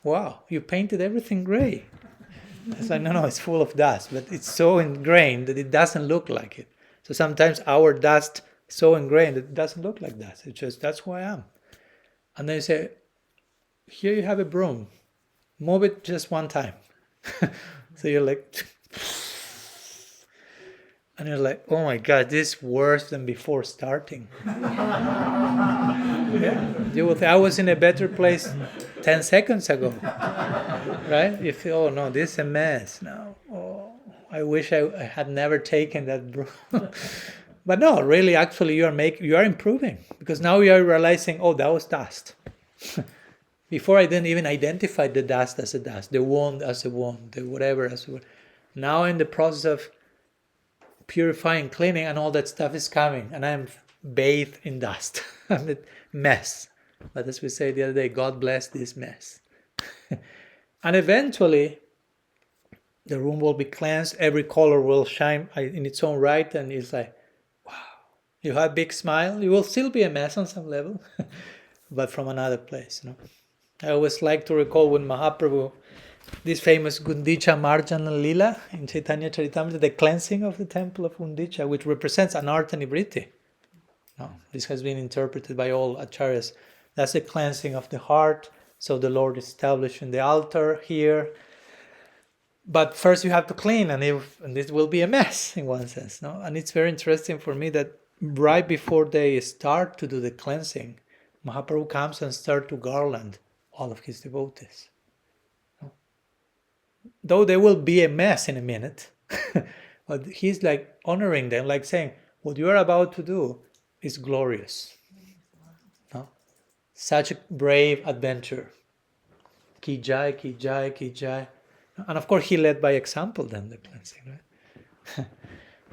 S1: Wow, you painted everything gray. It's like, no, it's full of dust, but it's so ingrained that it doesn't look like it. So sometimes our dust is so ingrained that it doesn't look like dust. It's just, that's who I am. And then you say, here you have a broom. Move it just one time. So you're like, and you're like, oh my God, this is worse than before starting. Yeah. You would think I was in a better place 10 seconds ago. Right? You feel, oh no, this is a mess now. Oh, I wish I had never taken that broom. But no, really, actually, you are improving, because now you are realizing, oh, that was dust. Before I didn't even identify the dust as a dust, the wound as a wound, the whatever as a wound. Now in the process of purifying, cleaning, and all that stuff is coming, and I'm bathed in dust. I'm a mess. But as we say the other day, God bless this mess. And eventually, the room will be cleansed, every color will shine in its own right, and it's like, wow. You have a big smile, you will still be a mess on some level, but from another place. You know? I always like to recall when Mahaprabhu, this famous Gundicha Marjana Lila in Chaitanya Charitamrita, the cleansing of the temple of Gundicha, which represents anartha nivriti. No, this has been interpreted by all acharyas. That's the cleansing of the heart. So the Lord established in the altar here. But first you have to clean, and this will be a mess in one sense. No? And it's very interesting for me that right before they start to do the cleansing, Mahaprabhu comes and starts to garland all of his devotees. No? Though there will be a mess in a minute, but he's like honoring them, like saying, what you are about to do is glorious. No? Such a brave adventure. Ki jai, ki jai, ki jai. And of course, he led by example then, the cleansing, right?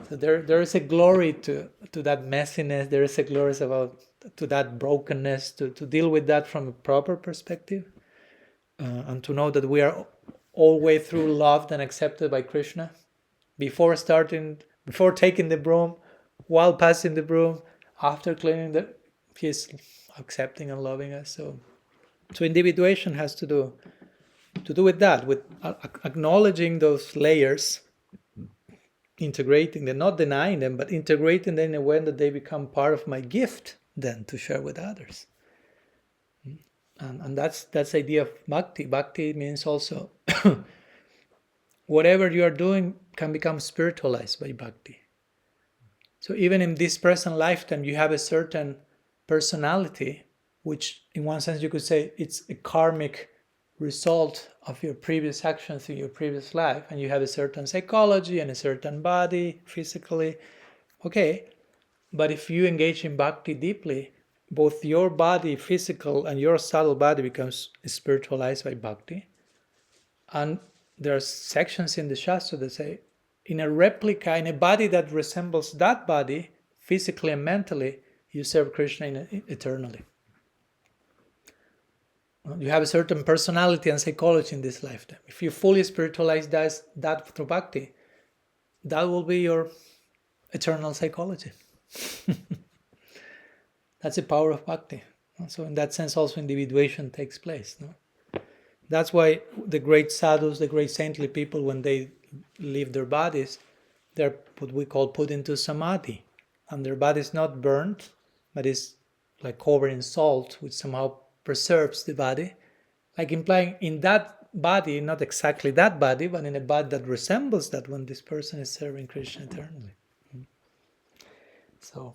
S1: So there is a glory to that messiness. There is a glory to that brokenness, to deal with that from a proper perspective, and to know that we are all way through loved and accepted by Krishna. Before taking the broom, while passing the broom, after cleaning he's accepting and loving us. So individuation has to do with that, with acknowledging those layers, integrating them, not denying them, but integrating them in a way that they become part of my gift then to share with others. And that's the idea of bhakti. Bhakti means also whatever you are doing can become spiritualized by bhakti. So even in this present lifetime, you have a certain personality, which in one sense you could say it's a karmic result of your previous actions in your previous life, and you have a certain psychology and a certain body physically. Okay, but if you engage in bhakti deeply, both your body, physical, and your subtle body becomes spiritualized by bhakti. And there are sections in the Shastra that say, in a replica, in a body that resembles that body, physically and mentally, you serve Krishna eternally. You have a certain personality and psychology in this lifetime. If you fully spiritualize that through bhakti, that will be your eternal psychology. That's the power of bhakti. So in that sense also individuation takes place. No? That's why the great sadhus, the great saintly people, when they leave their bodies, they're what we call put into samadhi. And their body is not burnt, but is like covered in salt, which somehow preserves the body. Like implying in that body, not exactly that body, but in a body that resembles that one, this person is serving Krishna eternally. So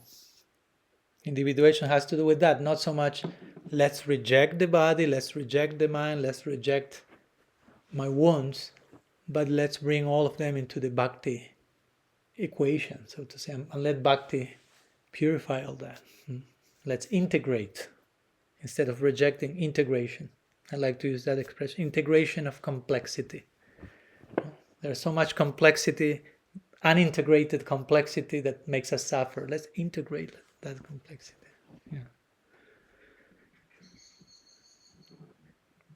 S1: individuation has to do with that, not so much let's reject the body, let's reject the mind, let's reject my wounds, but let's bring all of them into the bhakti equation, so to say, and let bhakti purify all that. Let's integrate instead of rejecting, integration. I like to use that expression, integration of complexity. There's so much complexity, unintegrated complexity that makes us suffer. Let's integrate that complexity. Yeah.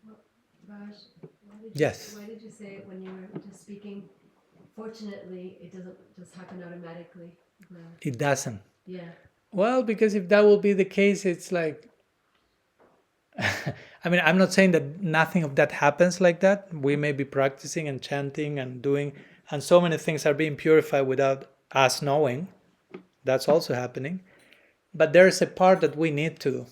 S4: Well, Raj,
S1: Yes.
S4: why did you say it when you were just speaking? Fortunately, it doesn't just happen automatically.
S1: It doesn't.
S4: Yeah.
S1: Well, because if that will be the case, it's like, I mean, I'm not saying that nothing of that happens like that. We may be practicing and chanting and doing, and so many things are being purified without us knowing. That's also happening. But there's a part that we need to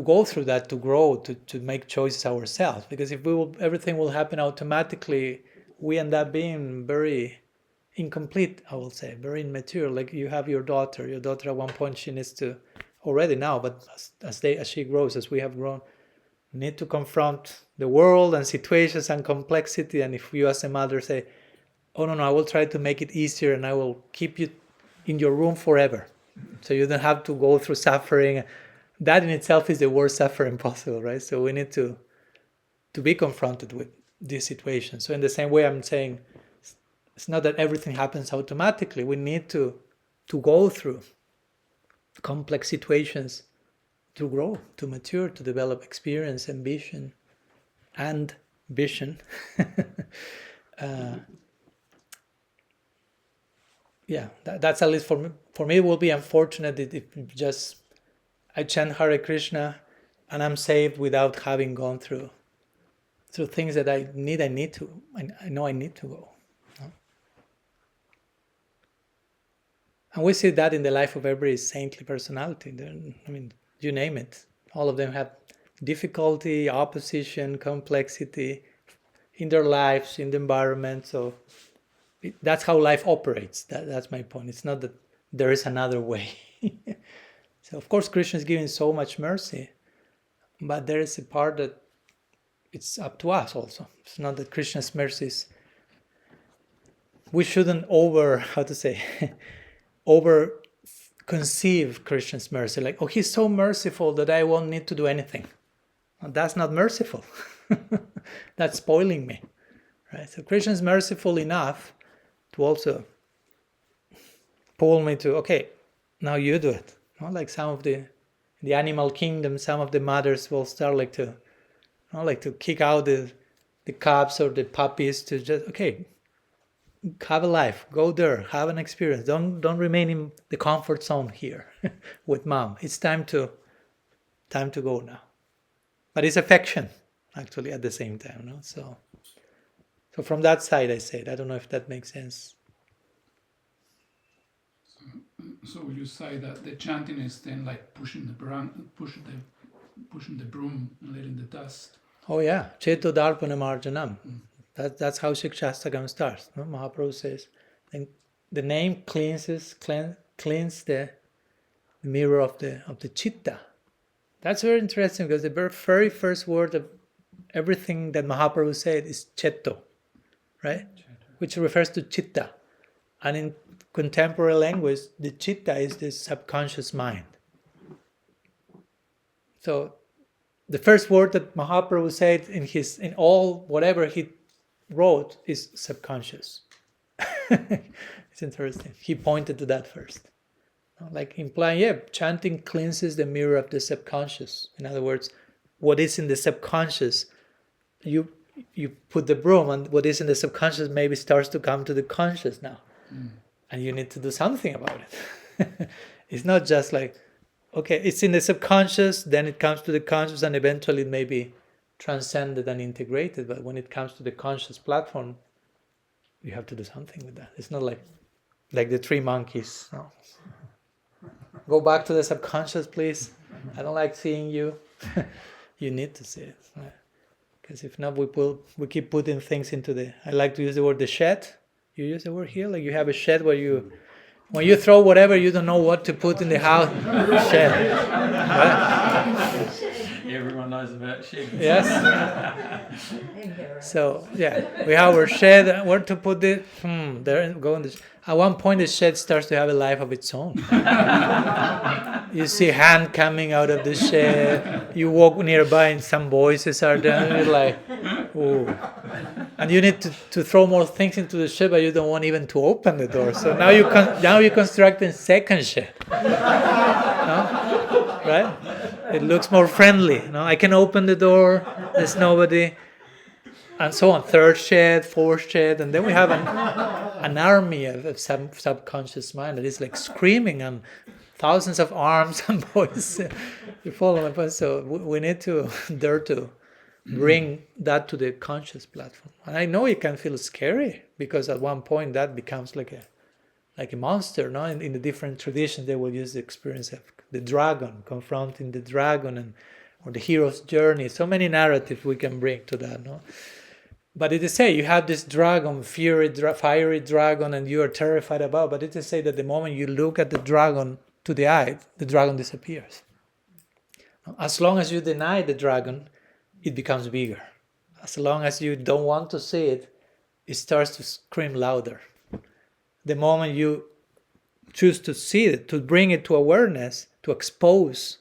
S1: go through that, to grow, to make choices ourselves. Because if everything will happen automatically, we end up being very incomplete, I will say, very immature. Like you have your daughter at one point, she needs to, already now, but as she grows, as we have grown, need to confront the world and situations and complexity. And if you as a mother say, oh no, I will try to make it easier and I will keep you in your room forever, so you don't have to go through suffering, that in itself is the worst suffering possible, right? So we need to be confronted with this situation. So in the same way, I'm saying it's not that everything happens automatically. We need to go through complex situations to grow, to mature, to develop experience, ambition, and vision. Yeah, that's at least for me. For me, it will be unfortunate if just I chant Hare Krishna and I'm saved without having gone through things that I know I need to go. No? And we see that in the life of every saintly personality. I mean, you name it. All of them have difficulty, opposition, complexity in their lives, in the environment. So that's how life operates. That's my point. It's not that there is another way. So of course Krishna is giving so much mercy, but there is a part that it's up to us also. It's not that Krishna's mercies, we shouldn't over conceive Krishna's mercy. Like, oh, he's so merciful that I won't need to do anything. Well, that's not merciful. That's spoiling me. Right? So Krishna is merciful enough to also pull me to, okay, now you do it. Not like some of the animal kingdom, some of the mothers will start to kick out the cubs or the puppies to just, okay, have a life, go there, have an experience. Don't remain in the comfort zone here with mom. It's time to go now. But it's affection, actually, at the same time. No? So from that side, I said, I don't know if that makes sense.
S5: So would you say that the chanting is then like pushing the broom and letting the dust?
S1: Oh yeah, Cheto Darpana Marjanam. That's how Shikshastakam starts. No? Mahaprabhu says, the name cleans the mirror of the chitta, That's very interesting because the very first word of everything that Mahaprabhu said is cetto, right? Which refers to chitta. And in contemporary language, the chitta is the subconscious mind. So the first word that Mahaprabhu said in all whatever he wrote is subconscious. It's interesting. He pointed to that first. Like implying, chanting cleanses the mirror of the subconscious. In other words, what is in the subconscious, you put the broom, and what is in the subconscious maybe starts to come to the conscious now. And you need to do something about it. It's not just like, okay, it's in the subconscious, then it comes to the conscious, and eventually it may be transcended and integrated. But when it comes to the conscious platform, you have to do something with that. It's not like the three monkeys. No. Go back to the subconscious, please. I don't like seeing you. You need to see it. Because if not, we keep putting things into the... I like to use the word the shed. You use the word here? Like you have a shed where when you throw whatever, you don't know what to put in the house. Shed. Right?
S3: Everyone knows about shed.
S1: Yes. So, we have our shed. Where to put it? There, go in the... At one point, the shed starts to have a life of its own. You see hand coming out of the shed. You walk nearby and some voices are there. And you're like, ooh. And you need to throw more things into the shed, but you don't want even to open the door. So now you construct a second shed. No? Right? It looks more friendly. No? I can open the door. There's nobody. And so on, third shed, fourth shed, and then we have an army of subconscious mind that is like screaming, and thousands of arms and voices. You follow my point? So we need to dare to bring that to the conscious platform. And I know it can feel scary because at one point that becomes like a monster. No, in the different traditions they will use the experience of the dragon, confronting the dragon, or the hero's journey. So many narratives we can bring to that. No. But it is say you have this dragon, fiery dragon, and you are terrified about. But it is say that the moment you look at the dragon to the eye, the dragon disappears. As long as you deny the dragon, it becomes bigger. As long as you don't want to see it, it starts to scream louder. The moment you choose to see it, to bring it to awareness, to expose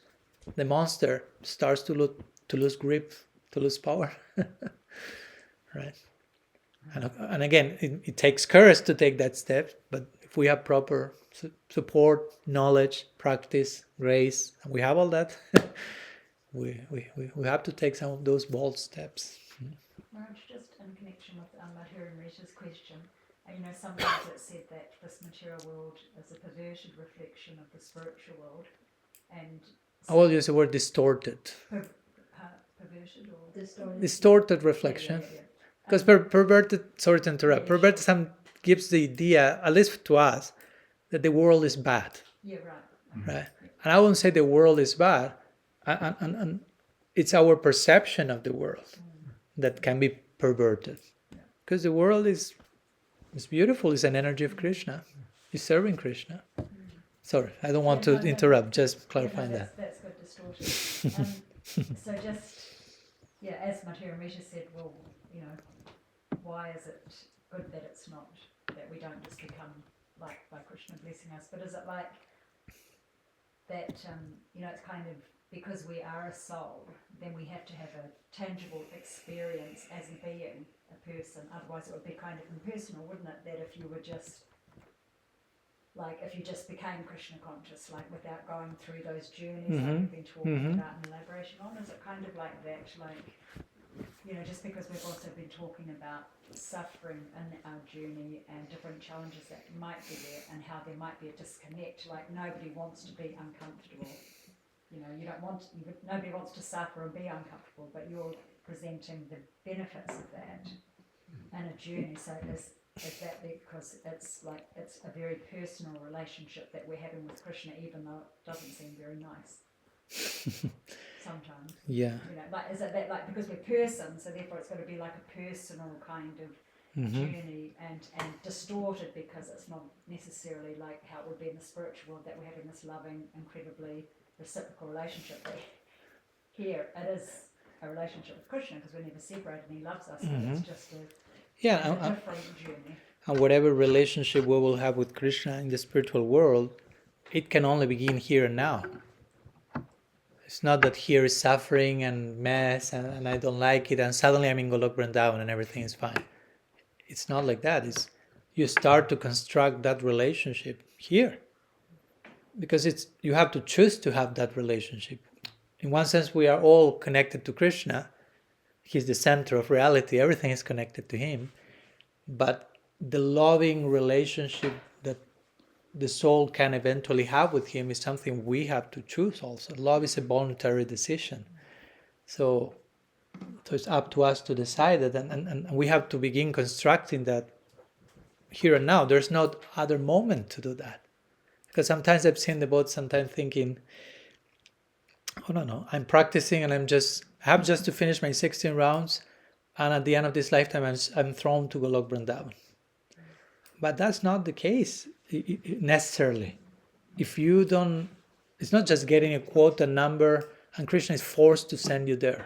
S1: the monster, starts to lose grip, to lose power. Right, and again, it takes courage to take that step. But if we have proper support, knowledge, practice, grace, and we have all that, we have to take some of those bold steps.
S6: Maharaj, just in connection with Madhur and Rita's question, sometimes it's said that this material world is a perverted reflection of the spiritual world, and
S1: I will use the word distorted.
S6: Perverted or
S1: distorted reflection. Because perverted, sorry to interrupt, perverted gives the idea, at least to us, that the world is bad.
S6: Yeah, right.
S1: Right? And I wouldn't say the world is bad, and it's our perception of the world that can be perverted. Because the world is beautiful, it's an energy of Krishna, it's serving Krishna. Sorry, I don't want to interrupt, just clarifying that.
S6: That's good, distorted. So just, as Madhur and Rita said, well, why is it good that it's not, that we don't just become like by Krishna blessing us, but is it like that, it's kind of, because we are a soul, then we have to have a tangible experience as a being, a person, otherwise it would be kind of impersonal, wouldn't it, that if you were just, like if you just became Krishna conscious, like without going through those journeys like we've been talking about and elaboration on, is it kind of like that, like, just because we've also been talking about suffering in our journey and different challenges that might be there and how there might be a disconnect, like nobody wants to be uncomfortable. Nobody wants to suffer and be uncomfortable, but you're presenting the benefits of that in a journey. So is that because it's a very personal relationship that we're having with Krishna, even though it doesn't seem very nice sometimes.
S1: Yeah.
S6: Is it that because we're persons, so therefore it's got to be like a personal kind of journey and distorted because it's not necessarily like how it would be in the spiritual world, that we're having this loving, incredibly reciprocal relationship here it is a relationship with Krishna because we're never separated and he loves us.
S1: Mhm.
S6: It's just a
S1: Yeah,
S6: different journey.
S1: and whatever relationship we will have with Krishna in the spiritual world, it can only begin here and now. It's not that here is suffering and mess and I don't like it and suddenly I'm in Golok Vrindavan and everything is fine. It's not like that. It's you start to construct that relationship here. Because you have to choose to have that relationship. In one sense, we are all connected to Krishna. He's the center of reality. Everything is connected to him. But the loving relationship that the soul can eventually have with him is something we have to choose also. Love is a voluntary decision. So it's up to us to decide it, and we have to begin constructing that here and now. There's no other moment to do that. Because sometimes I've seen the boat sometimes thinking, oh no, I'm practicing and I have just to finish my 16 rounds, and at the end of this lifetime I'm thrown to Golok Vrindavan. But that's not the case necessarily. If you don't, it's not just getting a quota number and Krishna is forced to send you there.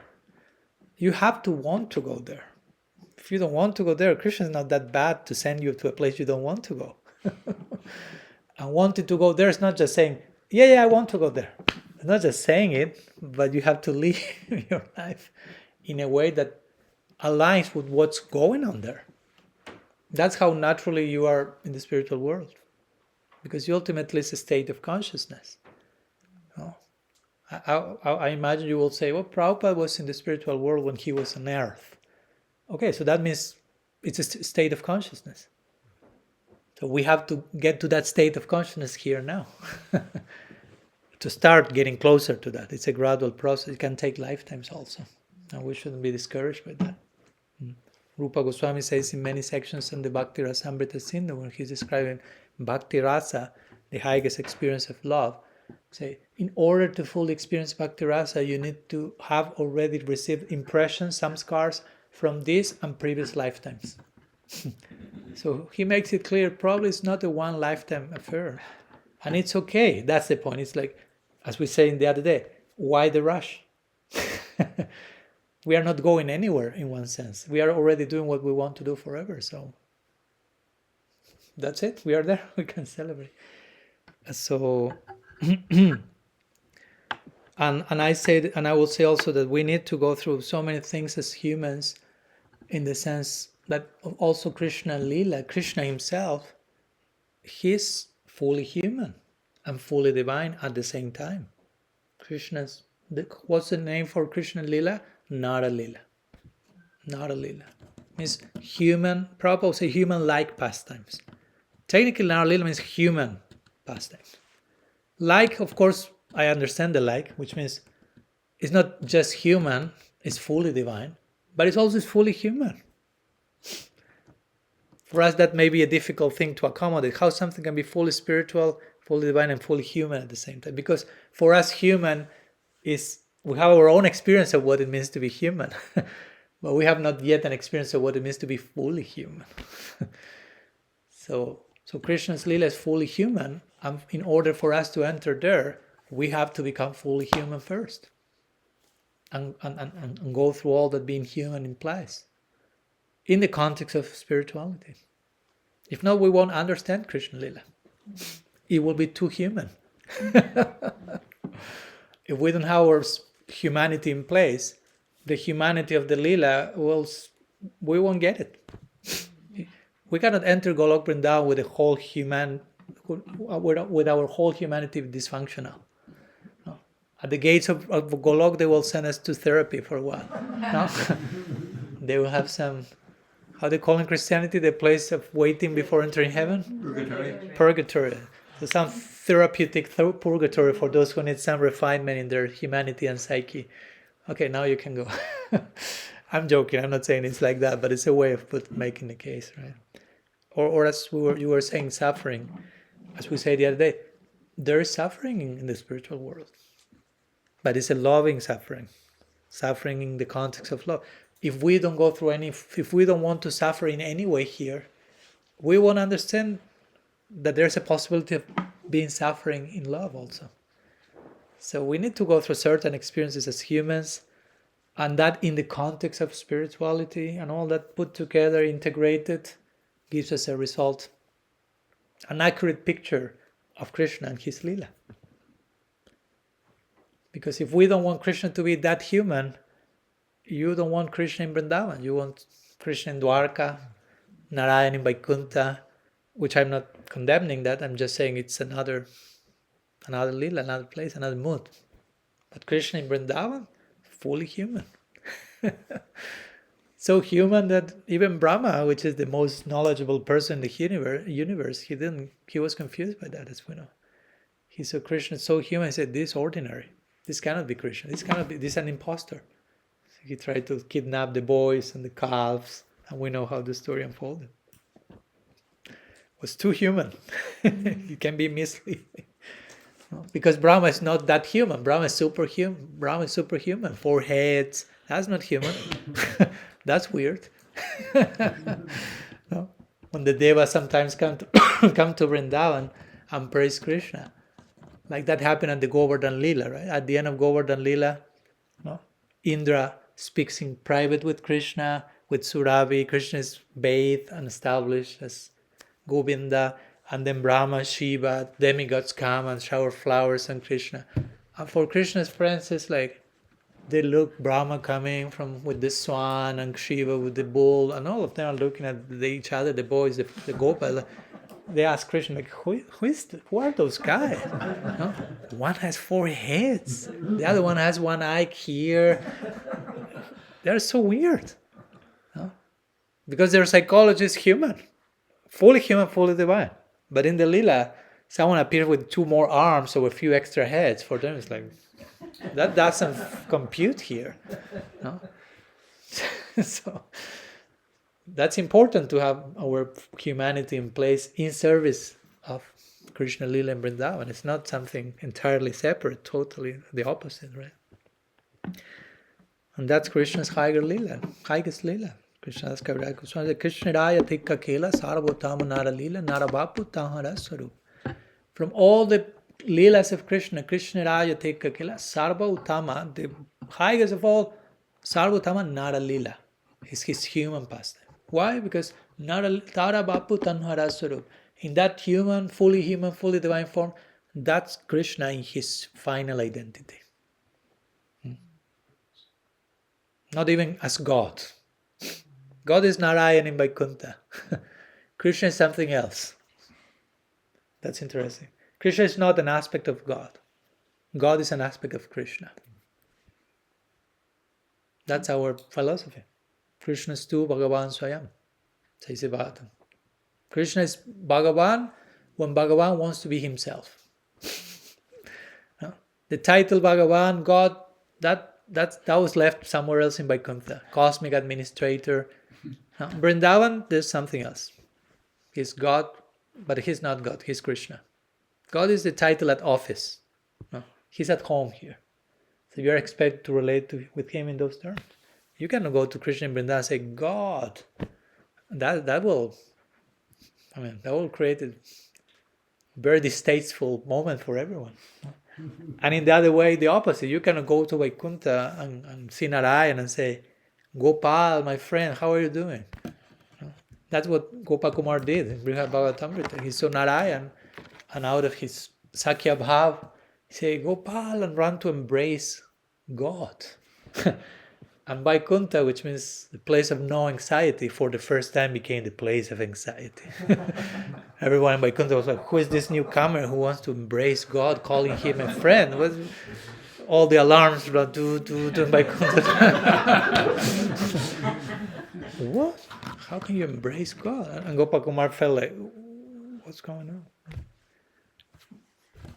S1: You have to want to go there. If you don't want to go there, Krishna is not that bad to send you to a place you don't want to go. And wanting to go there is not just saying, yeah, I want to go there. It's not just saying it, but you have to live your life in a way that aligns with what's going on there. That's how naturally you are in the spiritual world. Because ultimately it's a state of consciousness. I imagine you will say, well, Prabhupada was in the spiritual world when he was on earth. Okay, so that means it's a state of consciousness. So we have to get to that state of consciousness here now. To start getting closer to that. It's a gradual process. It can take lifetimes also. And we shouldn't be discouraged by that. Rupa Goswami says in many sections in the Bhakti Rasamrita Sindhu, when he's describing Bhakti Rasa, the highest experience of love, say, in order to fully experience Bhakti Rasa, you need to have already received impressions, samskars, from this and previous lifetimes. So he makes it clear, probably it's not a one lifetime affair. And it's okay. That's the point. It's like, as we say in the other day, why the rush? We are not going anywhere in one sense. We are already doing what we want to do forever. So that's it. We are there. We can celebrate. So, and I said, and I will say also that we need to go through so many things as humans, in the sense that also Krishna Lila, Krishna himself, he's fully human and fully divine at the same time. What's the name for Krishna Lila? Nara Lila. Nara Lila means human, Prabhupada would say human-like pastimes. Technically, Nara Lila means human pastimes. Like, of course, I understand the like, which means it's not just human, it's fully divine, but it's also fully human. For us, that may be a difficult thing to accommodate, how something can be fully spiritual, fully divine, and fully human at the same time. Because for us, human is, we have our own experience of what it means to be human, but we have not yet an experience of what it means to be fully human. So Krishna's Lila is fully human, and in order for us to enter there, we have to become fully human first, and go through all that being human implies, in the context of spirituality. If not, we won't understand Krishna Lila. It will be too human. If we don't have our humanity in place, the humanity of the Lila, we won't get it. We cannot enter Golok Vrindavan with with our whole humanity dysfunctional. No. At the gates of Golok, they will send us to therapy for a while. No? They will have some, how they call in Christianity, the place of waiting before entering heaven? Purgatory. So some therapeutic purgatory for those who need some refinement in their humanity and psyche. Okay, now you can go. I'm joking. I'm not saying it's like that, but it's a way of making the case, right? Or as you were saying, suffering. As we said the other day, there is suffering in the spiritual world, but it's a loving suffering in the context of love. If we don't go through if we don't want to suffer in any way here, we won't understand that there's a possibility of being suffering in love also. So we need to go through certain experiences as humans, and that in the context of spirituality and all that put together, integrated, gives us a result, an accurate picture of Krishna and his Leela. Because if we don't want Krishna to be that human, you don't want Krishna in Vrindavan. You want Krishna in Dwarka, Narayan in Vaikuntha, which I'm not condemning that. I'm just saying it's another Leela, another place, another mood. But Krishna in Vrindavan, fully human. So human that even Brahma, which is the most knowledgeable person in the universe, he was confused by that, as we know. He saw Krishna so human, he said, this is ordinary. This cannot be Krishna. This is an imposter. So he tried to kidnap the boys and the calves, and we know how the story unfolded. It was too human. It can be misleading. Because Brahma is not that human. Brahma is superhuman. 4 heads. That's not human. That's weird. No? When the Devas sometimes come to Vrindavan and praise Krishna, like that happened at the Govardhan Leela, right? At the end of Govardhan Leela, no? Indra speaks in private with Krishna, with Surabhi. Krishna is bathed and established as Govinda, and then Brahma, Shiva, demigods come and shower flowers on Krishna. And for Krishna's friends, it's like they look Brahma coming from with the swan and Shiva with the bull, and all of them are looking at each other, the boys, the Gopal. They ask Krishna, like, who are those guys? No? One has 4 heads. The other one has 1 eye here. They're so weird. No? Because their psychology is human, fully divine. But in the Leela, someone appears with 2 more arms or a few extra heads. For them, it's like, that doesn't compute here. No? So that's important to have our humanity in place in service of Krishna Leela and Vrindavan. It's not something entirely separate, totally the opposite, right? And that's Krishna's highest Leela. Krishna's Kaviraj Goswami said, Krishna Raya Tikka Kela Sarvotama Nara Leela Nara Bapu Tahara Swarup. From all the Leelas of Krishna, Krishna Raya Tikka Kela Sarva Uttama, the highest of all, Sarva Uttama Nara Leela is his human pastime. Why? Because Nara Bapu Tanhara Swarup, in that human, fully divine form, that's Krishna in his final identity. Not even as God. God is Narayan in Vaikuntha. Krishna is something else. That's interesting. Krishna is not an aspect of God. God is an aspect of Krishna. That's our philosophy. Krishna is tu Bhagavan Swayam. Says Vedanta. Krishna is Bhagavan when Bhagavan wants to be himself. No? The title Bhagavan, God, that was left somewhere else in Vaikuntha. Cosmic administrator. No? Vrindavan, there's something else. He's God, but he's not God. He's Krishna. God is the title at office. No? He's at home here. So you're expected to relate with him in those terms. You cannot go to Krishna in Vrindavan and say, God. That will create a very distasteful moment for everyone. And in the other way, the opposite. You cannot go to Vaikuntha and see Narayan and say, Gopal, my friend, how are you doing? That's what Gopal Kumar did in Brihad Bhagavatamrita. He saw Narayan, and out of his Sakya Bhav, he said, Gopal, and ran to embrace God. And Vaikuntha, which means the place of no anxiety, for the first time became the place of anxiety. Everyone in Vaikuntha was like, who is this newcomer who wants to embrace God, calling him a friend? All the alarms run to Vaikuntha. What? How can you embrace God? And Gopal Kumar felt like, what's going on?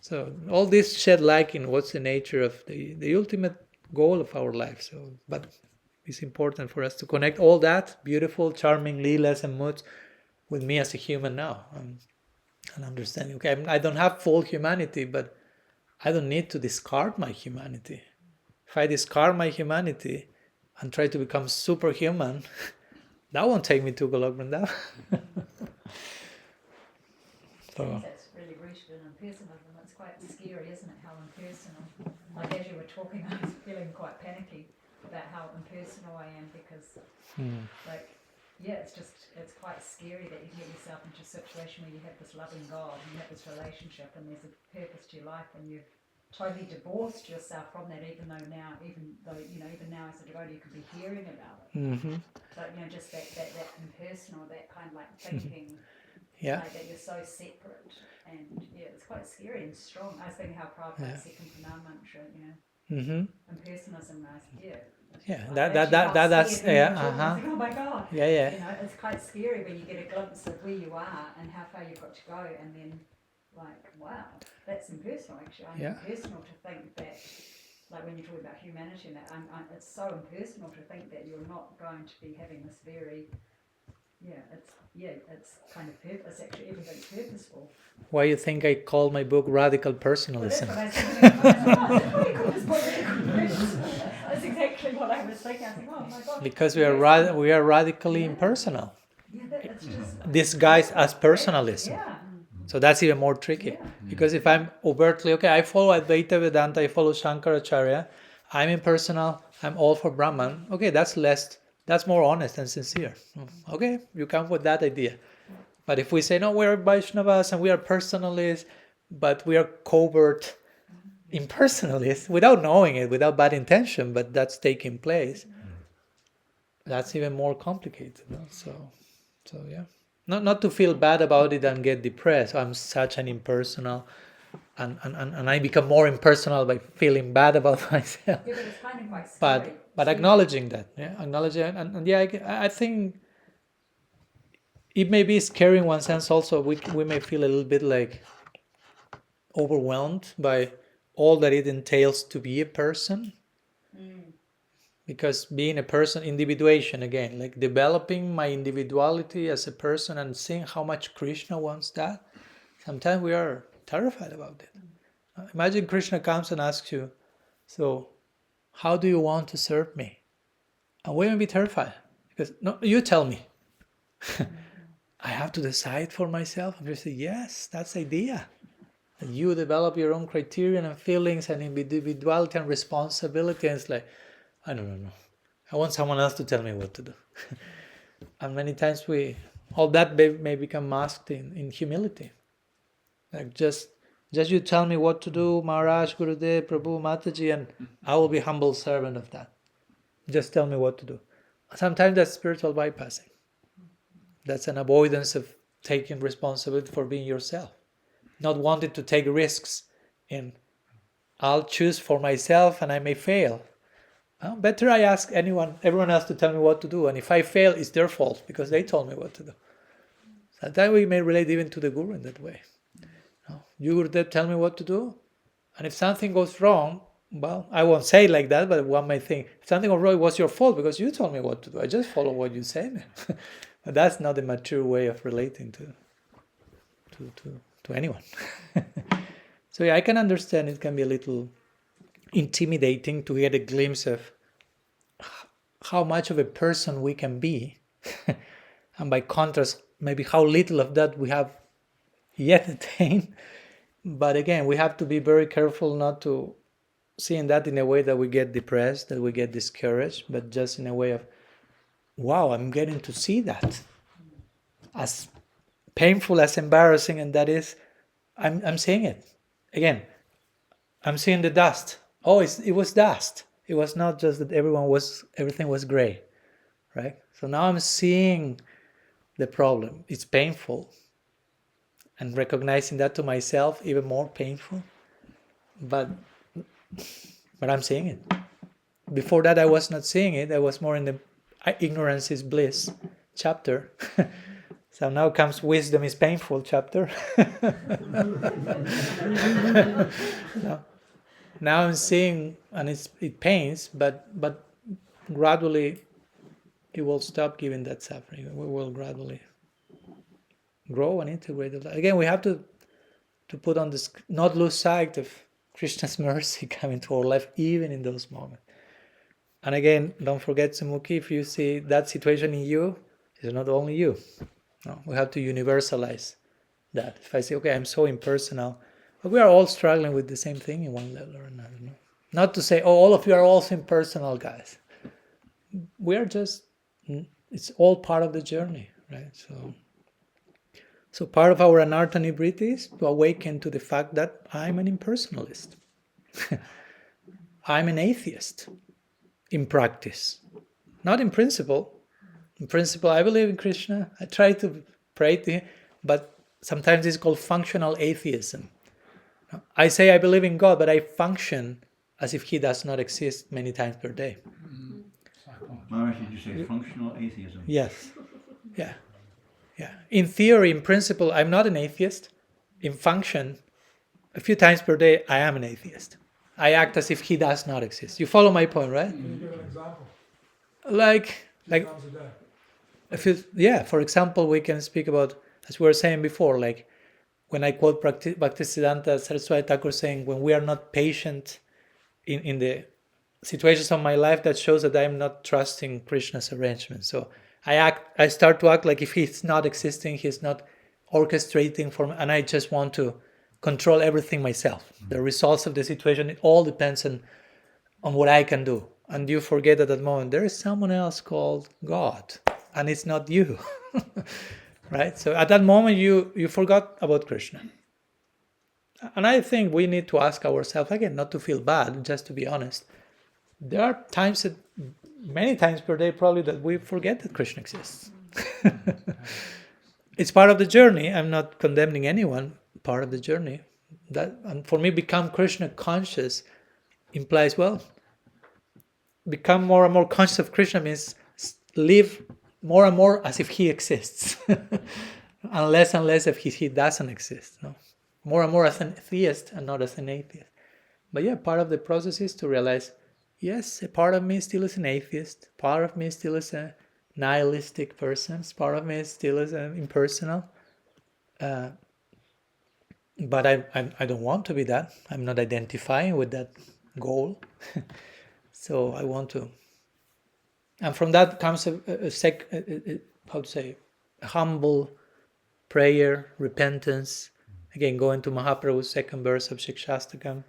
S1: So all this shed light in what's the nature of the ultimate goal of our life. So, but it's important for us to connect all that beautiful, charming leelas and moods with me as a human now, and understanding. Okay, I don't have full humanity, but I don't need to discard my humanity. If I discard my humanity and try to become superhuman, that won't take me to Golok Vrindavan. So
S6: That's really rooted in impersonalism. It's quite scary, isn't it? How impersonal. Like as you were talking, I was feeling quite panicky about how impersonal I am because, like, yeah, it's quite scary that you get yourself into a situation where you have this loving God, and you have this relationship, and there's a purpose to your life, and you've totally divorced yourself from that. Even though now as a devotee, you could be hearing about it. But just that impersonal, that kind of like thinking, like that you're so separate, and it's quite scary and strong. I was thinking how Prabhupada's second Pranam mantra, impersonalism, that's oh my God, it's quite scary when you get a glimpse of where you are and how far you've got to go, and then like, wow, that's impersonal actually. Impersonal to think that, like when you're talking about humanity and that, it's so impersonal to think that you're not going to be having this very, it's kind of it's actually everything's purposeful.
S1: Why you think I call my book Radical Personalism?
S6: Well, that's what I said. That's exactly what I was thinking. I was like, oh my God.
S1: Because we are radically impersonal,
S6: That's just
S1: disguised as personalism.
S6: yeah.
S1: So that's even more tricky. Because if I'm overtly, I follow Advaita Vedanta, I follow Shankaracharya, I'm impersonal, I'm all for Brahman, that's more honest and sincere. Okay, you come with that idea. But if we say, no, we're Vaishnavas and we are personalists, but we are covert impersonalists, without knowing it, without bad intention, but that's taking place, that's even more complicated. So yeah. Not to feel bad about it and get depressed. I'm such an impersonal, and I become more impersonal by feeling bad about myself.
S6: Yeah, but it's kind of quite scary.
S1: But acknowledging that, I think it may be scary in one sense. Also, we may feel a little bit like overwhelmed by all that it entails to be a person. Because being a person, individuation again, like developing my individuality as a person and seeing how much Krishna wants that, sometimes we are terrified about it. Imagine Krishna comes and asks you, so how do you want to serve me? And we may be terrified because, no, you tell me. I have to decide for myself. And you say, yes, that's the idea. And you develop your own criterion and feelings and individuality and responsibility, and it's like, I don't know. I want someone else to tell me what to do. And many times all that may become masked in humility. Like just you tell me what to do, Maharaj, Gurudev, Prabhu, Mataji, and I will be humble servant of that. Just tell me what to do. Sometimes that's spiritual bypassing. That's an avoidance of taking responsibility for being yourself. Not wanting to take risks in, I'll choose for myself and I may fail. Well, better I ask everyone else to tell me what to do, and if I fail, it's their fault because they told me what to do. So that we may relate even to the Guru in that way. You, Gurudev, tell me what to do, and if something goes wrong, well, I won't say it like that, but one may think, if something goes wrong, it was your fault because you told me what to do. I just follow what you say. But that's not the mature way of relating to anyone. So I can understand it can be a little intimidating to get a glimpse of how much of a person we can be, and by contrast, maybe how little of that we have yet attained. But again, we have to be very careful not to seeing that in a way that we get depressed, that we get discouraged, but just in a way of, wow, I'm getting to see that. As painful, as embarrassing, and that is, I'm seeing it. Again, I'm seeing the dust. Oh, it was dust. It was not just that everything was gray, right? So now I'm seeing the problem. It's painful. And recognizing that to myself, even more painful. But I'm seeing it. Before that, I was not seeing it. I was more in the ignorance is bliss chapter. So now comes wisdom is painful chapter. Now I'm seeing, and it pains, but gradually it will stop giving that suffering. We will gradually grow and integrate it. Again, we have to put on this, not lose sight of Krishna's mercy coming to our life, even in those moments. And again, don't forget, Sumukhi, if you see that situation in you, it's not only you. No, we have to universalize that. If I say, okay, I'm so impersonal, But we are all struggling with the same thing in one level or another. No? Not to say, oh, all of you are also impersonal guys. We are just, it's all part of the journey, right? So part of our anartha nibriti is to awaken to the fact that I'm an impersonalist. I'm an atheist in practice, not in principle. In principle, I believe in Krishna. I try to pray to him, but sometimes it's called functional atheism. I say I believe in God, but I function as if he does not exist many times per day.
S7: Maharaj, did you say functional atheism?
S1: Yes. Yeah. Yeah. In theory, in principle, I'm not an atheist. In function, a few times per day, I am an atheist. I act as if he does not exist. You follow my point, right?
S8: Can you give an example?
S1: Like,
S8: Times a day.
S1: For example, we can speak about, as we were saying before, like when I quote Bhaktisiddhanta Saraswati Thakur saying, when we are not patient in the situations of my life, that shows that I am not trusting Krishna's arrangement. So I start to act like if he's not existing, he's not orchestrating for me, and I just want to control everything myself. The results of the situation, it all depends on what I can do. And you forget at that moment, there is someone else called God, and it's not you. Right? So at that moment, you forgot about Krishna. And I think we need to ask ourselves, again, not to feel bad, just to be honest. There are times, many times per day probably, that we forget that Krishna exists. It's part of the journey. I'm not condemning anyone. Part of the journey. And for me, become Krishna conscious implies, become more and more conscious of Krishna means live more and more as if he exists. And less if he doesn't exist. No? More and more as an theist and not as an atheist. But part of the process is to realize, yes, a part of me still is an atheist. Part of me still is a nihilistic person. Part of me still is an impersonal. But I don't want to be that. I'm not identifying with that goal. So I want to. And from that comes a humble prayer, repentance. Again, going to Mahaprabhu's second verse of Shikshastakam,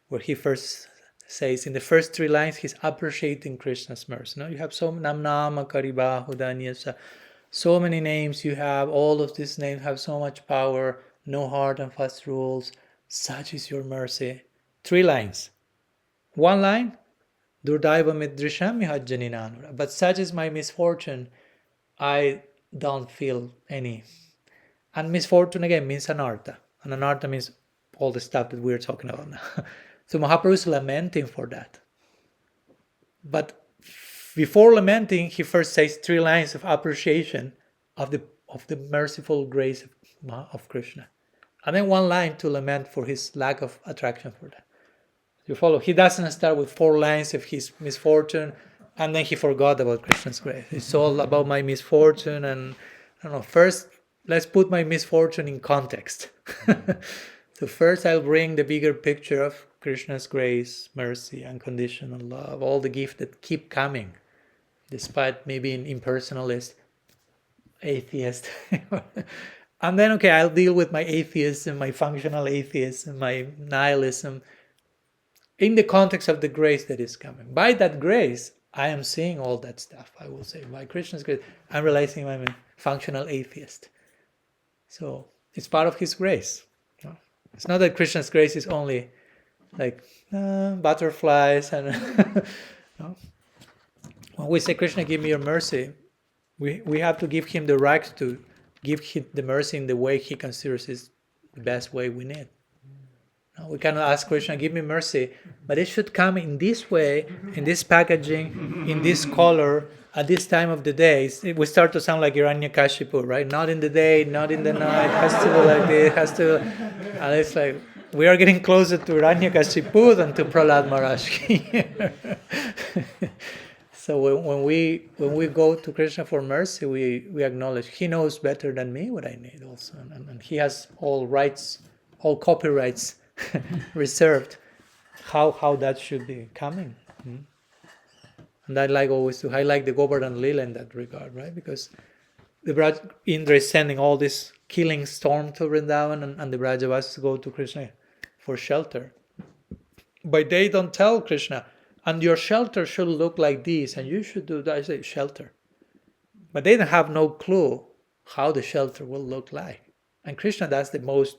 S1: where he first says, in the first 3 lines, he's appreciating Krishna's mercy. You have so Namnama Kariba Hudanyasa, so many names you have, all of these names have so much power, no hard and fast rules, such is your mercy. 3 lines. 1 line, Durdaiva Midrisham Mihajjaninanura. But such is my misfortune, I don't feel any. And misfortune again means anartha. And anartha means all the stuff that we're talking about now. So Mahaprabhu is lamenting for that. But before lamenting, he first says 3 lines of appreciation of the merciful grace of Krishna. And then 1 line to lament for his lack of attraction for that. You follow? He doesn't start with 4 lines of his misfortune, and then he forgot about Krishna's grace. It's all about my misfortune, and I don't know, first, let's put my misfortune in context. So first I'll bring the bigger picture of Krishna's grace, mercy, unconditional love, all the gifts that keep coming, despite me being impersonalist, atheist. And then, I'll deal with my atheism, my functional atheism, my nihilism, in the context of the grace that is coming. By that grace, I am seeing all that stuff, I will say. By Krishna's grace, I'm realizing I'm a functional atheist. So it's part of his grace. It's not that Krishna's grace is only like butterflies and when we say Krishna, give me your mercy, we have to give him the right to give him the mercy in the way he considers is the best way we need. We cannot ask Krishna, give me mercy, but it should come in this way, in this packaging, in this color, at this time of the day. We start to sound like Hiranyakashipu, right? Not in the day, not in the night, it has to be like this, it has to, and it's like, we are getting closer to Hiranyakashipu than to Prahlad Maharaj here. So when we go to Krishna for mercy, we acknowledge he knows better than me what I need also, and he has all rights, all copyrights reserved, how that should be coming. And I like always to highlight the Govardhan Lila in that regard, right? Because Indra is sending all this killing storm to Vrindavan, and the Brajavasis go to Krishna. for shelter. But they don't tell Krishna, and your shelter should look like this, and you should do that. I say shelter. But they don't have no clue how the shelter will look like. And Krishna does the most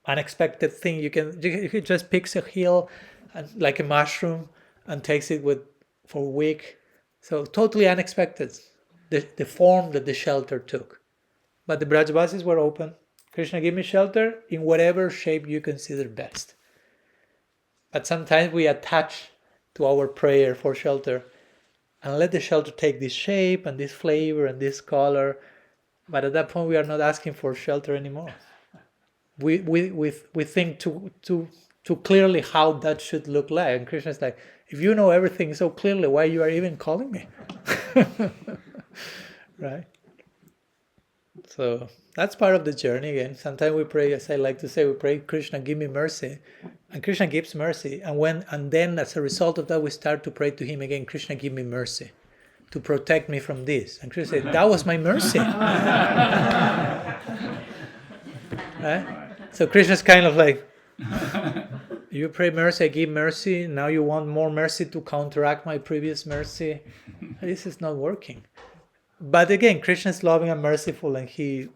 S1: unexpected thing. You can just picks a hill and, like a mushroom, and takes it for a week. So totally unexpected, the form that the shelter took. But the Brajavasis were open. Krishna, give me shelter in whatever shape you consider best. But sometimes we attach to our prayer for shelter and let the shelter take this shape and this flavor and this color. But at that point, we are not asking for shelter anymore. We think too clearly how that should look like. And Krishna is like, if you know everything so clearly, why you are even calling me? Right? So that's part of the journey again. Sometimes we pray, as I like to say, we pray, Krishna, give me mercy. And Krishna gives mercy. And then as a result of that, we start to pray to him again, Krishna, give me mercy to protect me from this. And Krishna said, that was my mercy. Right? So Krishna's kind of like, you pray mercy, I give mercy. Now you want more mercy to counteract my previous mercy. This is not working. But again, Krishna is loving and merciful, and he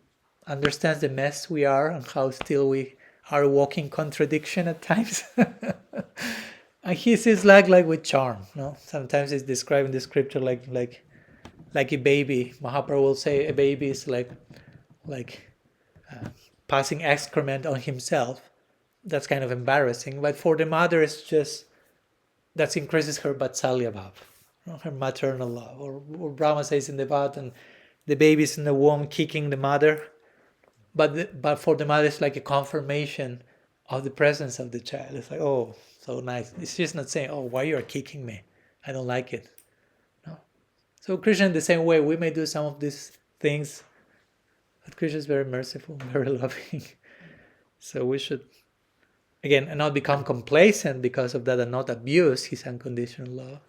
S1: understands the mess we are and how still we are a walking contradiction at times. And he sees like with charm. No? Sometimes it's described in the scripture like a baby. Mahaprabhu will say a baby is like passing excrement on himself. That's kind of embarrassing. But for the mother, it's just, that increases her vatsalya bhav, her maternal love. Or Brahma says in the Bhagavatam, the baby is in the womb kicking the mother. But for the mother, it's like a confirmation of the presence of the child. It's like, oh, so nice. It's just not saying, oh, why you are kicking me? I don't like it. No. So Krishna, in the same way, we may do some of these things, but Krishna is very merciful, very loving. So we should, again, not become complacent because of that and not abuse his unconditional love.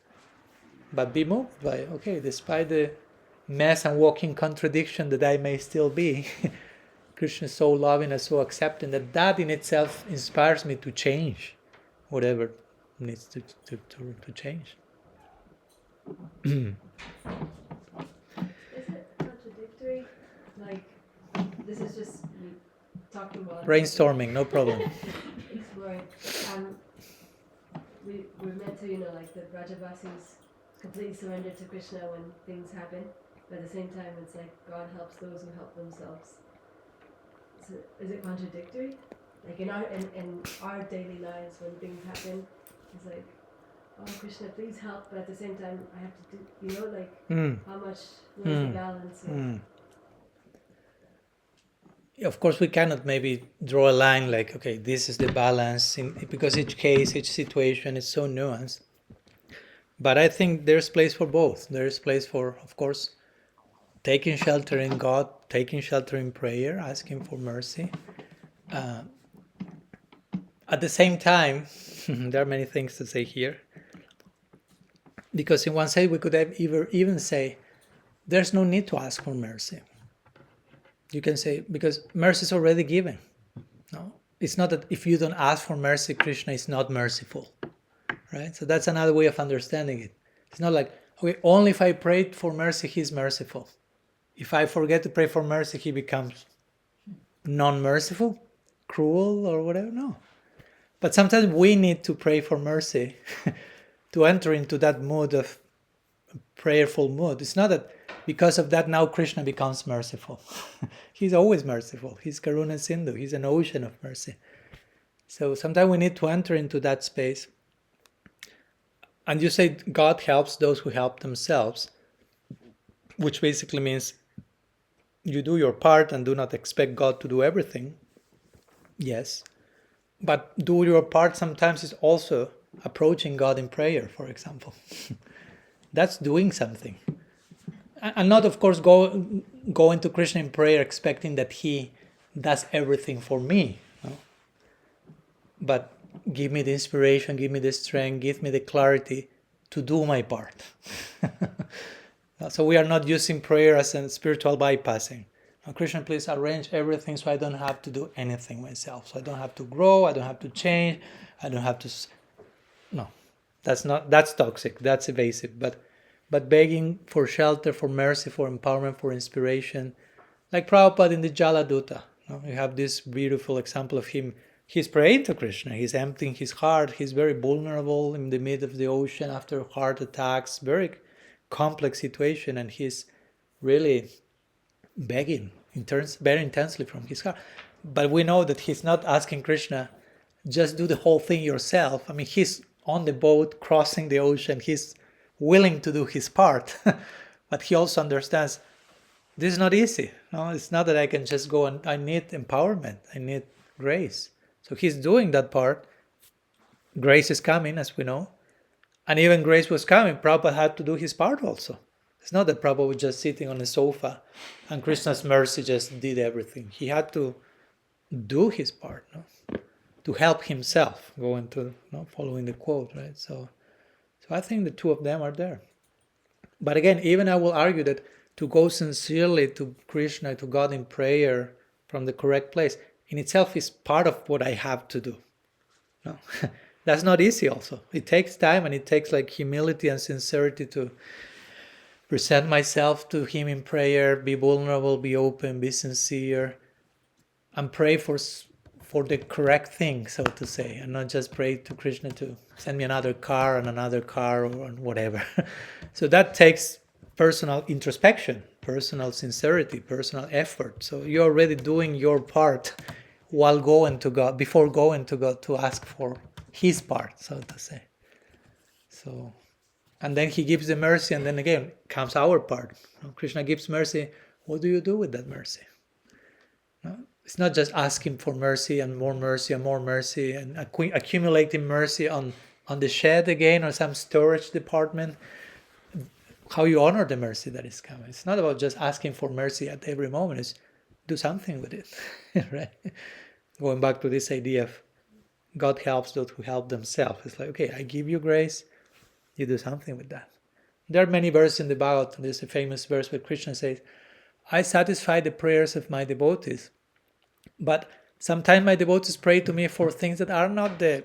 S1: But be moved by, okay, despite the mess and walking contradiction that I may still be, Krishna is so loving and so accepting that in itself inspires me to change whatever needs to change.
S4: Is it contradictory? Like, this is just me talking about
S1: Brainstorming, no problem.
S4: exploring. We're meant to, like the Brajavasis completely surrender to Krishna when things happen, but at the same time it's like God helps those who help themselves. So is it contradictory? Like in our daily lives when things happen, it's like, oh Krishna, please help, but at the same time I have to do, how much, where's the balance?
S1: Of course, we cannot maybe draw a line like, okay, this is the balance, because each case, each situation is so nuanced. But I think there's place for both. There's place for, of course, taking shelter in God, taking shelter in prayer, asking for mercy. At the same time, there are many things to say here. Because in one side, we could have even say, there's no need to ask for mercy. You can say, because mercy is already given. No, it's not that if you don't ask for mercy, Krishna is not merciful. Right? So that's another way of understanding it. It's not like, okay, only if I prayed for mercy, he's merciful. If I forget to pray for mercy, he becomes non-merciful, cruel, or whatever. No. But sometimes we need to pray for mercy to enter into that mood of prayerful mood. It's not that because of that now Krishna becomes merciful. He's always merciful. He's Karuna Sindhu. He's an ocean of mercy. So sometimes we need to enter into that space. And you say God helps those who help themselves, which basically means you do your part and do not expect God to do everything. Yes. But do your part sometimes is also approaching God in prayer, for example. That's doing something. And not, of course, go into Krishna in prayer expecting that he does everything for me. No? But give me the inspiration, give me the strength, give me the clarity to do my part. So we are not using prayer as a spiritual bypassing. Krishna, please arrange everything so I don't have to do anything myself. So I don't have to grow, I don't have to change, I don't have to... No, that's toxic, that's evasive. But begging for shelter, for mercy, for empowerment, for inspiration, like Prabhupada in the Jaladuta. You have this beautiful example of him. He's praying to Krishna, he's emptying his heart, he's very vulnerable in the mid of the ocean after heart attacks, very complex situation, and he's really begging very intensely from his heart. But we know that he's not asking Krishna, just do the whole thing yourself. I mean, he's on the boat crossing the ocean, he's willing to do his part, but he also understands this is not easy. No, it's not that I can just go and I need empowerment, I need grace. So he's doing that part. Grace is coming, as we know, and even grace was coming, Prabhupada had to do his part also. It's not that Prabhupada was just sitting on a sofa and Krishna's mercy just did everything. He had to do his part, no? To help himself, going to following the quote, right? So I think the two of them are there. But again, even I will argue that to go sincerely to Krishna, to God in prayer from the correct place, in itself is part of what I have to do. No? That's not easy also. It takes time, and it takes like humility and sincerity to present myself to Him in prayer, be vulnerable, be open, be sincere, and pray for the correct thing, so to say, and not just pray to Krishna to send me another car or whatever. So that takes personal introspection, personal sincerity, personal effort. So you're already doing your part while going to God, before going to God to ask for His part, so to say. So, and then He gives the mercy, and then again comes our part. Krishna gives mercy. What do you do with that mercy? It's not just asking for mercy and more mercy and more mercy and accumulating mercy on the shed again or some storage department. How you honor the mercy that is coming. It's not about just asking for mercy at every moment. It's do something with it, right? Going back to this idea of God helps those who help themselves. It's like, okay, I give you grace, you do something with that. There are many verses in the Bhagavad. There's a famous verse where Krishna says, I satisfy the prayers of my devotees, but sometimes my devotees pray to me for things that are not the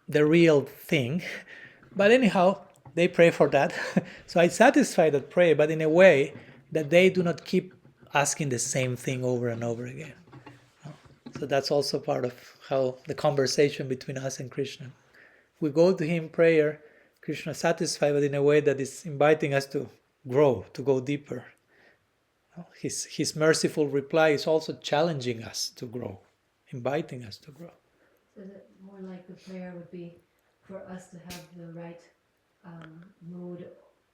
S1: real thing. But anyhow, they pray for that. So I satisfy that prayer, but in a way that they do not keep asking the same thing over and over again. So that's also part of how the conversation between us and Krishna. We go to Him in prayer, Krishna satisfied, but in a way that is inviting us to grow, to go deeper. His merciful reply is also challenging us to grow, inviting us to grow.
S4: So that more like the prayer would be for us to have the right mood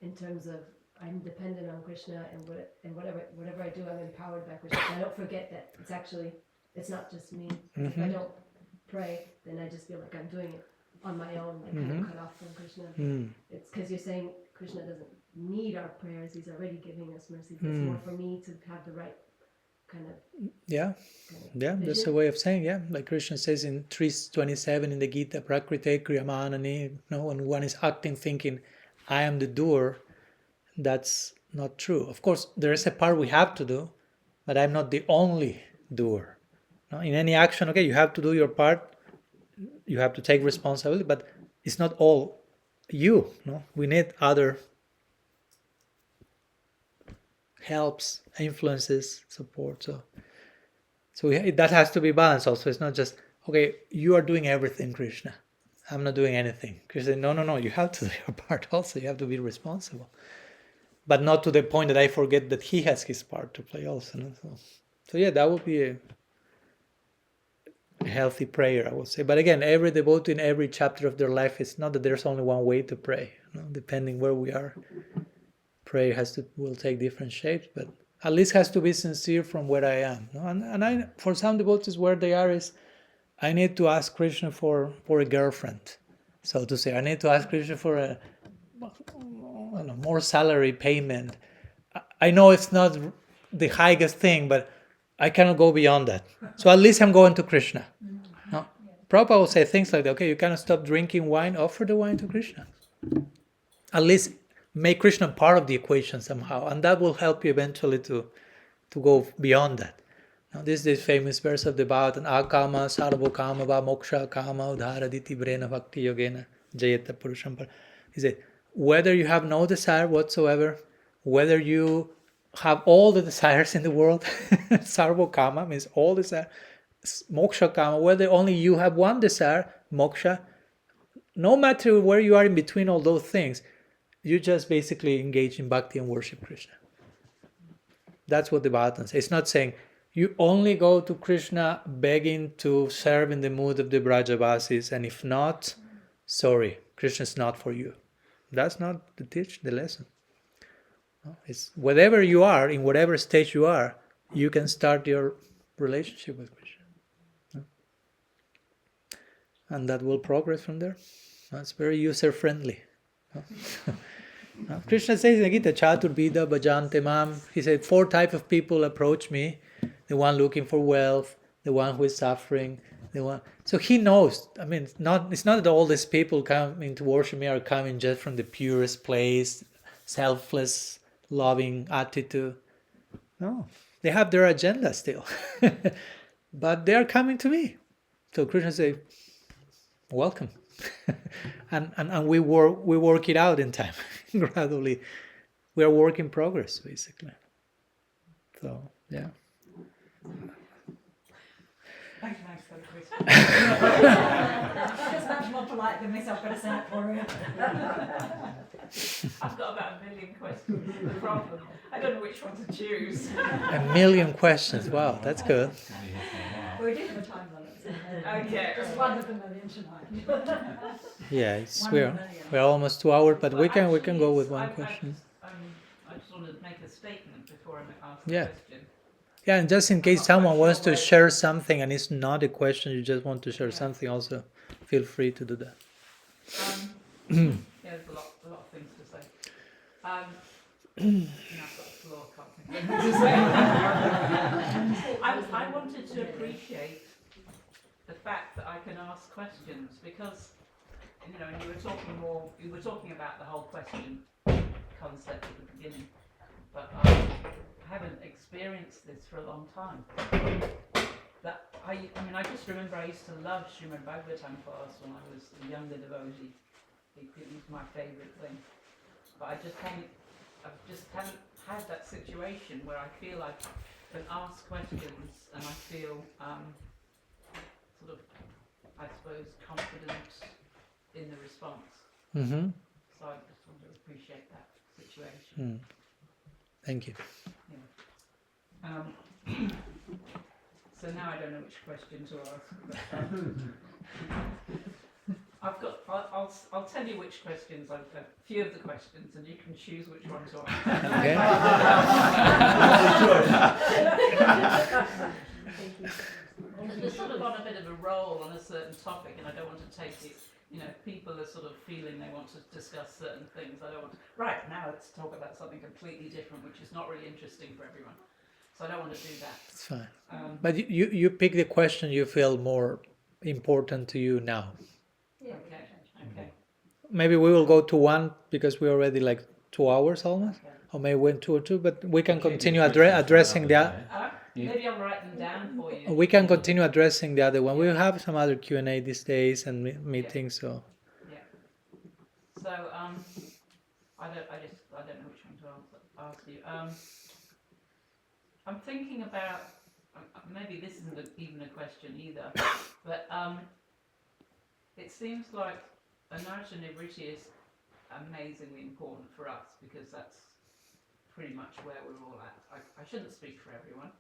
S4: in terms of I'm dependent on Krishna, and whatever I do, I'm empowered by Krishna. I don't forget that it's not just me. If I don't pray, then I just feel like I'm doing it on my own, like kind of cut off from Krishna. It's because you're saying Krishna doesn't need our prayers; He's already giving us mercy. But it's more for me to have the right kind of
S1: that's a way of saying, like Krishna says in 3:27 in the Gita, Prakrite Kriyamanani, when one is acting thinking, I am the doer, that's not true. Of course, there is a part we have to do, but I'm not the only doer. In any action, okay, you have to do your part, you have to take responsibility, but it's not all you. We need other helps, influences, support. So that has to be balanced also. It's not just, okay, you are doing everything, Krishna. I'm not doing anything. Krishna said, no, you have to do your part also. You have to be responsible. But not to the point that I forget that He has His part to play also. So that would be a healthy prayer, I would say. But again, every devotee in every chapter of their life, it's not that there's only one way to pray. Depending where we are, prayer will take different shapes, but at least has to be sincere from where I am. And I, for some devotees, where they are is, I need to ask Krishna for a girlfriend, so to say. I need to ask Krishna for a more salary payment. I know it's not the highest thing, but I cannot go beyond that. So at least I'm going to Krishna. Prabhupada will say things like that. Okay, you cannot stop drinking wine, offer the wine to Krishna. At least make Krishna part of the equation somehow, and that will help you eventually to to go beyond that. Now, this is the famous verse of the Bhagavatam, akama sarvo kama va moksha kama udharaditi brena bhakti yogena jayata purusham par. He said, whether you have no desire whatsoever, whether you have all the desires in the world, sarvo kama means all desire, moksha kama, whether only you have one desire, moksha, no matter where you are in between all those things, you just basically engage in bhakti and worship Krishna. That's what the Bhagavatam says. It's not saying you only go to Krishna begging to serve in the mood of the Brajavasis, and if not, sorry, Krishna is not for you. That's not the lesson. It's whatever you are, in whatever stage you are, you can start your relationship with Krishna. And that will progress from there. That's very user-friendly. Krishna says in the Gita, Chaturvida bhajante mam. He said 4 types of people approach me. The one looking for wealth, the one who is suffering, the one. So he knows. I mean, it's not that all these people coming to worship me are coming just from the purest place, selfless, loving attitude. No, they have their agenda still, but they are coming to me. So Krishna says, welcome. and we work it out in time. Gradually we are work in progress, basically. So yeah.
S6: Thanks for the question. It's much more polite than myself, but it's not for you.
S8: I've got about 1 million questions. The problem, I don't know which one to choose.
S1: 1 million questions. Wow, that's good.
S6: We do have a time limit.
S8: Okay.
S6: Just one of the million tonight.
S1: Yeah,
S6: One in a million.
S1: we're almost 2 hours, but
S8: Well,
S1: we can
S8: actually,
S1: go with
S8: it's-
S1: one
S8: I
S1: question.
S8: just want to make a statement before I ask
S1: Yeah.
S8: the question.
S1: Yeah, and just in case someone wants to share something and it's not a question, you just want to share something, also feel free to do that.
S8: Yeah, there's a lot of things to say. I've got the floor, can't think of anything to say. I wanted to appreciate the fact that I can ask questions because, you know, you were talking about the whole question concept at the beginning, but I haven't experienced this for a long time. That I mean, I just remember I used to love Srimad Bhagavatam class when I was a younger devotee. It was my favourite thing. But I just haven't had that situation where I feel I can ask questions and I feel sort of, I suppose, confident in the response.
S1: Mm-hmm.
S8: So I just want to appreciate that situation.
S1: Thank you.
S8: So now I don't know which question to ask. But, I'll tell you which questions I've got. A few of the questions, and you can choose which one to ask.
S1: Okay.
S8: We're sort of on a bit of a roll on a certain topic, and I don't want to take it. You know, people are sort of feeling they want to discuss certain things. I don't want to. Right now, let's talk about something completely different, which is not really interesting for everyone. So I don't want to do that.
S1: It's fine. But you pick the question you feel more important to you now.
S8: Okay.
S1: Maybe we will go to one because we're already like 2 hours almost, or maybe 1, 2 or 2. But we can continue addressing that.
S8: Maybe I'll write them down for you.
S1: We can continue addressing the other one. We will have some other Q&A these days and meetings. So
S8: Yeah. So I don't know which one to ask you. I'm thinking about maybe this isn't even a question either, but it seems like anartha nivritti is amazingly important for us because that's pretty much where we're all at. I shouldn't speak for everyone.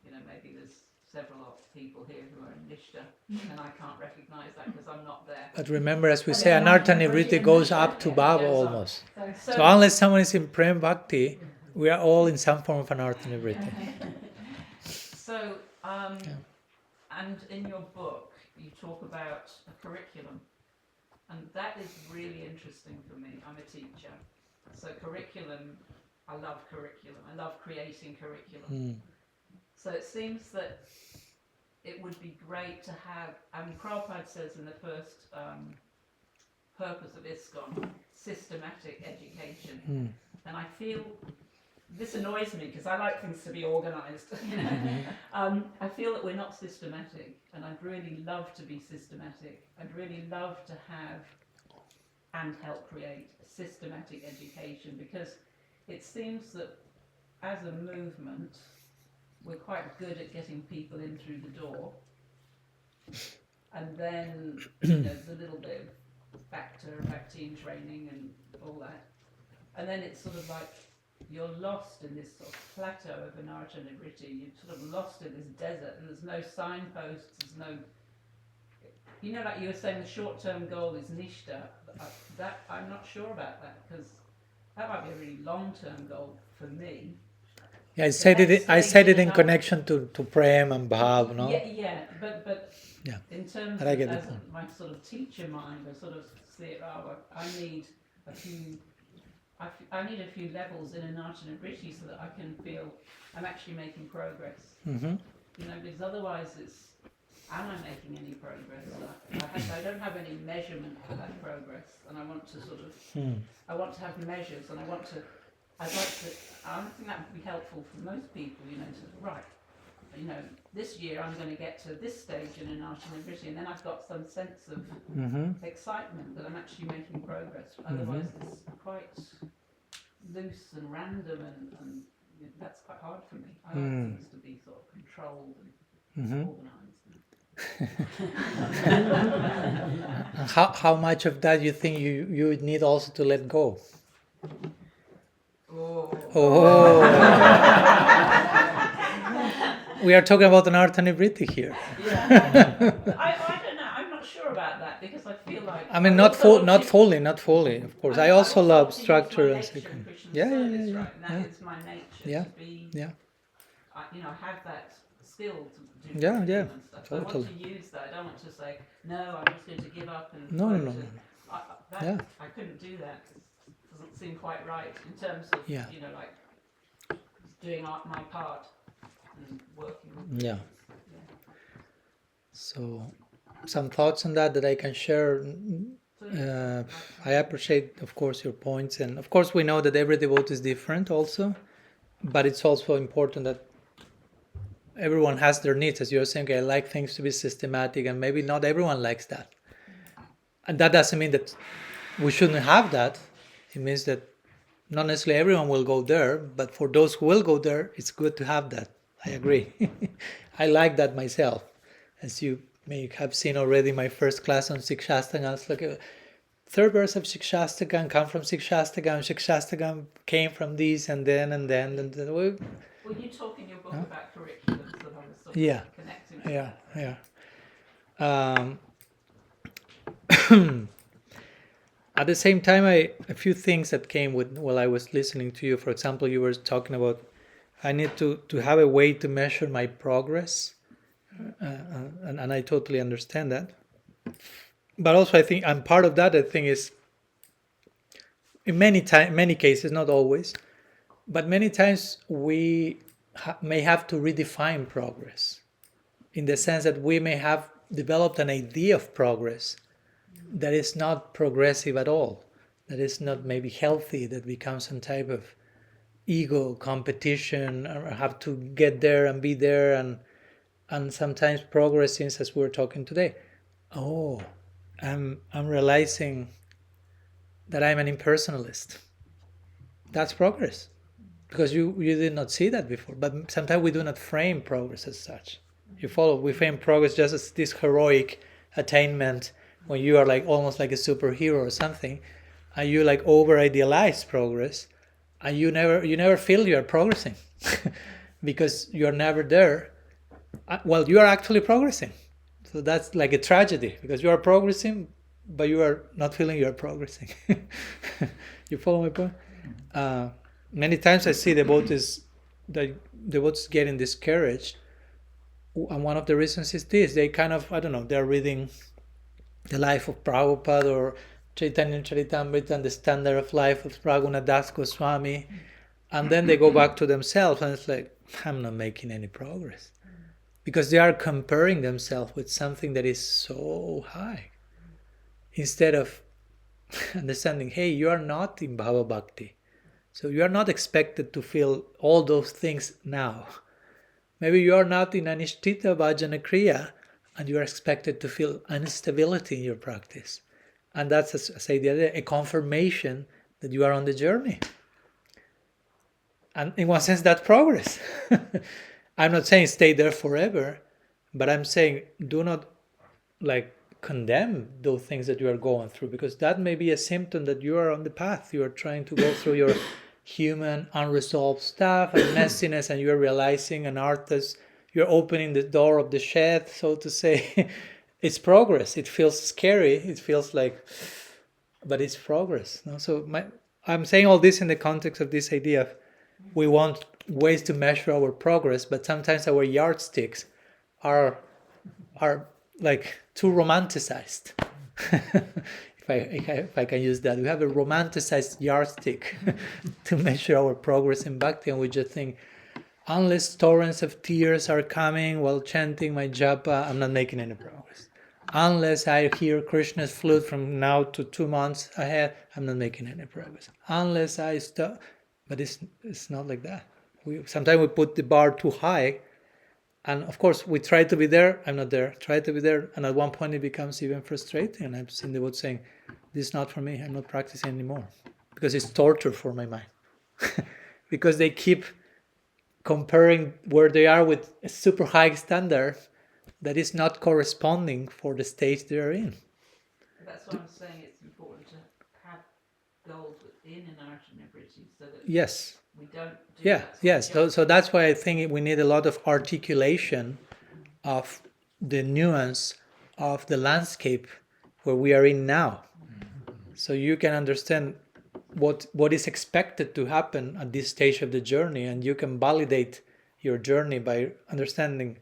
S8: You know, maybe there's several people here who are in Nishta, and I can't recognise that because I'm not there.
S1: but remember, as we say, anartha nivritti goes up to Baba almost.
S8: So
S1: So unless someone is in Prem Bhakti, we are all in some form of anartha nivritti.
S8: So, and in your book, you talk about a curriculum, and that is really interesting for me. I'm a teacher, so curriculum, I love curriculum. I love creating curriculum. So it seems that it would be great to have, I mean, Prabhupada says in the first purpose of ISKCON, systematic education. And I feel this annoys me because I like things to be organised. You know? I feel that we're not systematic, and I'd really love to be systematic. I'd really love to have and help create a systematic education, because it seems that as a movement we're quite good at getting people in through the door, and then there's a little bit of vaccine training and all that, and then it's sort of like you're lost in this sort of plateau of anartha nivritti. You're sort of lost in this desert, and there's no signposts, there's no, you know, like you were saying, the short-term goal is nishta. That I'm not sure about that, because that might be a really long-term goal for me.
S1: Yeah, I said it in connection to prem and bhav, no?
S8: Yeah, but
S1: yeah.
S8: In terms
S1: of as
S8: my sort of teacher mind, I sort of see it. Oh, I need a few. I need a few levels in anartha nivritti so that I can feel I'm actually making progress.
S1: Mm-hmm.
S8: You know, because otherwise it's, am I making any progress? I don't have any measurement for that progress, and I want to sort of, I want to have measures, and I'd like to, I think that would be helpful for most people, you know, to, right, you know, this year I'm going to get to this stage in anartha nivritti, and then I've got some sense of excitement that I'm actually making progress. Otherwise it's quite loose and random, and that's quite hard for me. I like things to be sort of controlled and organised.
S1: How much of that you think you would need also to let go? We are talking about anartha nivritti here.
S8: I don't know. I'm not sure about that, because I feel like,
S1: I mean, not fully, of course. I also love structure and
S8: sequence.
S1: Yeah.
S8: Right? That is my nature. To be,
S1: yeah.
S8: You know, I have that skill to do
S1: Yeah,
S8: and stuff.
S1: totally.
S8: I want to use that. I don't want to say, no, I'm just going to give up and
S1: No.
S8: I couldn't do that. It doesn't seem quite right in terms of, you know, like doing my part and working.
S1: Yeah. So, some thoughts on that I can share. I appreciate, of course, your points, and of course we know that every devotee is different also, but it's also important that everyone has their needs. As you're saying, okay, I like things to be systematic, and maybe not everyone likes that. And that doesn't mean that we shouldn't have that. It means that not necessarily everyone will go there, but for those who will go there, it's good to have that. I agree. I like that myself. As you may have seen already, my first class on Sikshastakam, I was like, third verse of Sikshastakam come from Sikshastakam. Sikshastakam came from this and then.
S8: Well, you talk in your book about curriculums that I was sort of connecting with.
S1: At the same time, a few things that came with while I was listening to you. For example, you were talking about I need to have a way to measure my progress, and I totally understand that. But also, I think, and part of that, I think, is in many cases, not always, but many times we may have to redefine progress, in the sense that we may have developed an idea of progress that is not progressive at all, that is not maybe healthy, that becomes some type of ego competition, or have to get there and be there, and sometimes progress seems, as we were talking today, I'm realizing that I'm an impersonalist. That's progress, because you did not see that before. But sometimes we do not frame progress as such. You follow? We frame progress just as this heroic attainment, when you are like almost like a superhero or something, and you like over idealize progress, and you never feel you are progressing because you are never there. Well, you are actually progressing. So that's like a tragedy, because you are progressing, but you are not feeling you are progressing. You follow my point? Many times I see devotees getting discouraged, and one of the reasons is this: they kind of, they're reading the life of Prabhupada or Chaitanya Charitamrita and the standard of life of Raghunath Das Goswami, and then they go back to themselves, and it's like, I'm not making any progress, because they are comparing themselves with something that is so high, instead of understanding, hey, you are not in Bhava Bhakti, So you are not expected to feel all those things now. Maybe you are not in anishtita bhajana kriya, and you are expected to feel instability in your practice. And that's, as I say the other day, a confirmation that you are on the journey. And in one sense, that's progress. I'm not saying stay there forever, but I'm saying do not condemn those things that you are going through, because that may be a symptom that you are on the path. You are trying to go through your human unresolved stuff and messiness, and you are realizing an artist, you're opening the door of the shed, so to say. It's progress. It feels scary. It feels but it's progress. No? So I'm saying all this in the context of this idea of we want ways to measure our progress, but sometimes our yardsticks are too romanticized. if I can use that. We have a romanticized yardstick to measure our progress in bhakti, and we just think, unless torrents of tears are coming while chanting my japa, I'm not making any progress. Unless I hear Krishna's flute from now to 2 months ahead, I'm not making any progress. Unless I stop, but it's not like that. Sometimes we put the bar too high, and of course we try to be there, I'm not there. Try to be there, and at one point it becomes even frustrating. And I've seen the Buddha saying, "This is not for me. I'm not practicing anymore," because it's torture for my mind. Because they keep comparing where they are with a super high standard that is not corresponding for the stage they are in.
S8: That's why I'm saying it's important to have goals within enlightenment so that
S1: Yes.
S8: we don't do
S1: Yeah,
S8: that.
S1: yes. So that's why I think we need a lot of articulation of the nuance of the landscape where we are in now. So you can understand what is expected to happen at this stage of the journey, and you can validate your journey by understanding,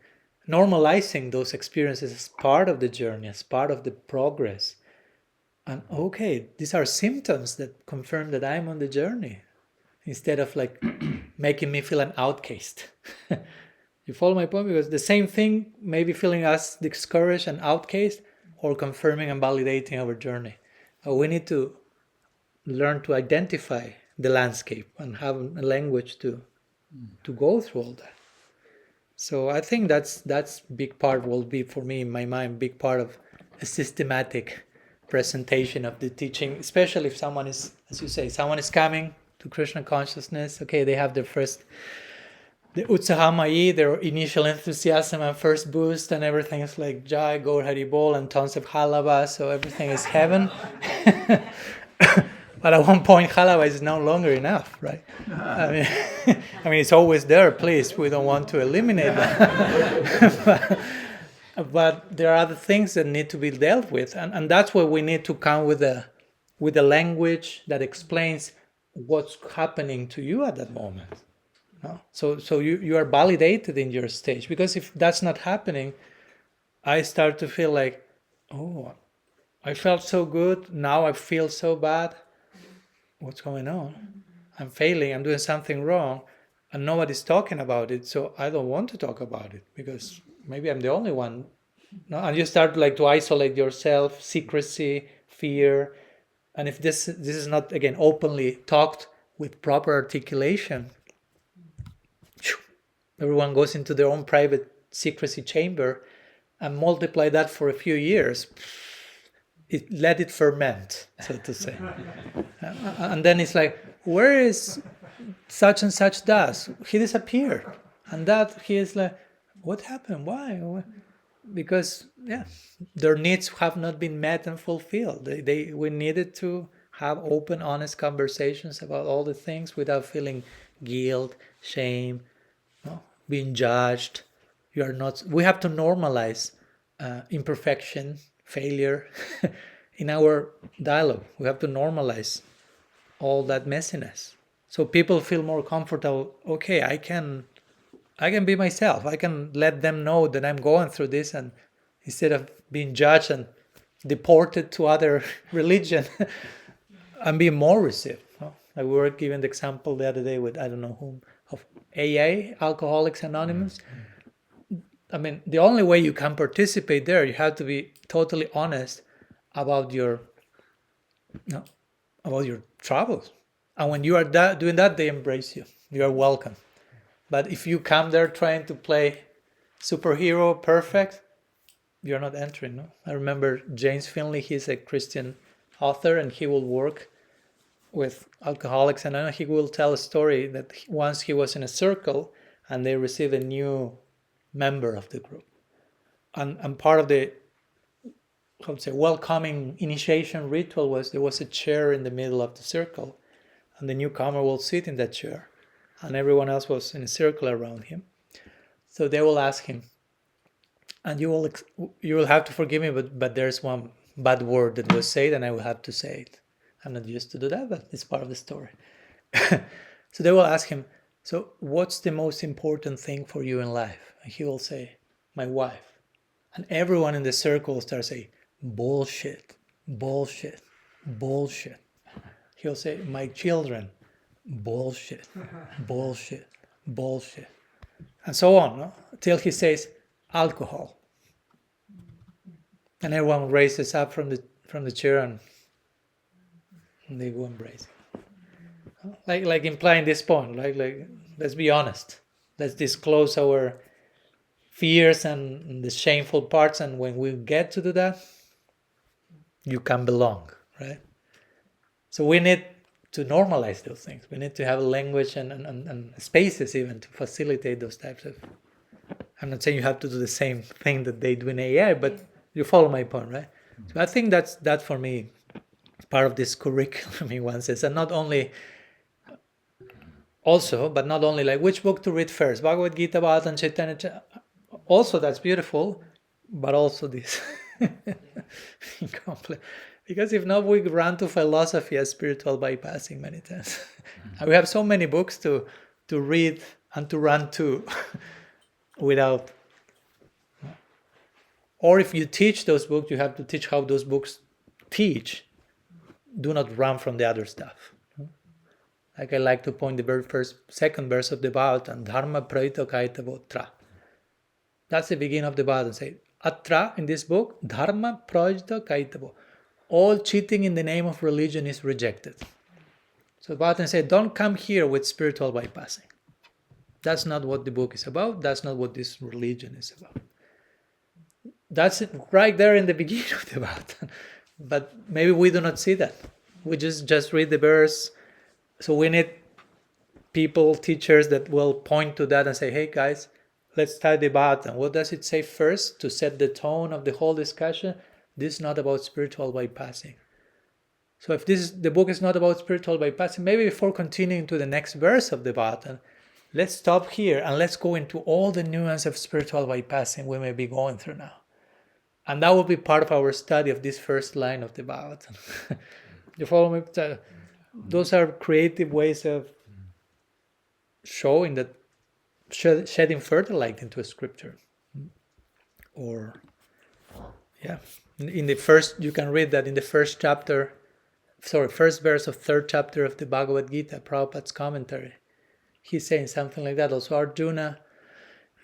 S1: normalizing those experiences as part of the journey, as part of the progress. And okay, these are symptoms that confirm that I'm on the journey, instead of making me feel an outcast. You follow my point? Because the same thing may be feeling us discouraged and outcast, or confirming and validating our journey. We need to learn to identify the landscape and have a language to go through all that. So I think that's big part will be for me in my mind, big part of a systematic presentation of the teaching, especially if someone is, as you say, someone is coming to Krishna consciousness. Okay, they have the utsahamai, their initial enthusiasm and first boost, and everything is like Jai, Gaur Hari Bol, and tons of halava, so everything is heaven. But at one point, halava is no longer enough, right? I mean, it's always there. Please, we don't want to eliminate that. but there are other things that need to be dealt with, and that's where we need to come with a language that explains what's happening to you at that moment. No? So you are validated in your stage, because if that's not happening, I start to feel like, oh, I felt so good, now I feel so bad. What's going on? I'm failing, I'm doing something wrong, and nobody's talking about it, so I don't want to talk about it, because maybe I'm the only one. No? And you start to isolate yourself, secrecy, fear, and if this is not, again, openly talked with proper articulation, everyone goes into their own private secrecy chamber, and multiply that for a few years. Let it ferment, so to say. And then it's like, where is such and such Das? He disappeared. And that he is like, what happened? Why? Because, their needs have not been met and fulfilled. We needed to have open, honest conversations about all the things without feeling guilt, shame, being judged. We have to normalize imperfection, failure in our dialogue. We have to normalize all that messiness, so people feel more comfortable. Okay, I can be myself. I can let them know that I'm going through this, and instead of being judged and deported to other religion, I'm being more received. We were given the example the other day with I don't know whom of AA, Alcoholics Anonymous. I mean, the only way you can participate there, you have to be totally honest about your troubles. And when you are doing that, they embrace you. You are welcome. But if you come there trying to play superhero perfect, you're not entering. No? I remember James Finley, he's a Christian author, and he will work with alcoholics. And I know he will tell a story that once he was in a circle and they received a new member of the group. And part of the welcoming initiation ritual was there was a chair in the middle of the circle, and the newcomer will sit in that chair, and everyone else was in a circle around him. So they will ask him, and you will have to forgive me, but there's one bad word that was said, and I will have to say it. I'm not used to do that, but it's part of the story. So they will ask him, so what's the most important thing for you in life? And he will say, my wife. And everyone in the circle will start saying, bullshit, bullshit, bullshit. He'll say, my children, bullshit, bullshit, bullshit. And so on, no? Till he says, alcohol. And everyone raises up from the chair and they go embrace it. Like implying this point, like let's be honest. Let's disclose our fears and the shameful parts, and when we get to do that, you can belong, right? So we need to normalize those things. We need to have a language and spaces even to facilitate those types of... I'm not saying you have to do the same thing that they do in AI, but you follow my point, right? So I think that for me, part of this curriculum in one sense, and not only... Also, but not only like which book to read first, Bhagavad Gita, Bhagavatam, Chaitanya... Also, that's beautiful, but also this. Incomplete. Because if not, we run to philosophy as spiritual bypassing many times. And we have so many books to read and to run to without... Or if you teach those books, you have to teach how those books teach. Do not run from the other stuff. Like I like to point the second verse of the Bhagavatam, Dharma Praito Kaitavo Tra. That's the beginning of the Bhagavatam. Say, Atra, in this book, Dharma Praito Kaitavo. All cheating in the name of religion is rejected. So the Bhagavatam said, don't come here with spiritual bypassing. That's not what the book is about. That's not what this religion is about. That's it right there in the beginning of the Bhagavatam. But maybe we do not see that. We just read the verse. So we need people, teachers that will point to that and say, hey guys, let's study the Bhagavatam. What does it say first to set the tone of the whole discussion? This is not about spiritual bypassing. So if the book is not about spiritual bypassing, maybe before continuing to the next verse of the Bhagavatam, let's stop here and let's go into all the nuance of spiritual bypassing we may be going through now. And that will be part of our study of this first line of the Bhagavatam. You follow me? Those are creative ways of showing that, shedding further light into a scripture. Or, in the first, you can read that in the first verse of third chapter of the Bhagavad Gita, Prabhupada's commentary. He's saying something like that. Also, Arjuna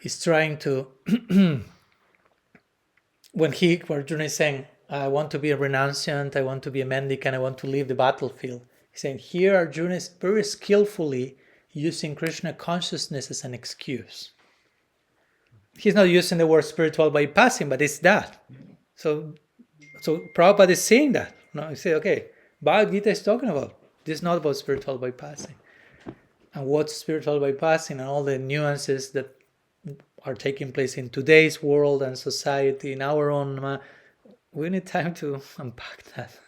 S1: is trying to, when Arjuna is saying, I want to be a renunciant, I want to be a mendicant, I want to leave the battlefield. He's saying, here Arjuna is very skillfully using Krishna consciousness as an excuse. He's not using the word spiritual bypassing, but it's that. So Prabhupada is saying that. No, he said, okay, Bhagavad Gita is talking about. This is not about spiritual bypassing. And what's spiritual bypassing and all the nuances that are taking place in today's world and society, in our own... we need time to unpack that.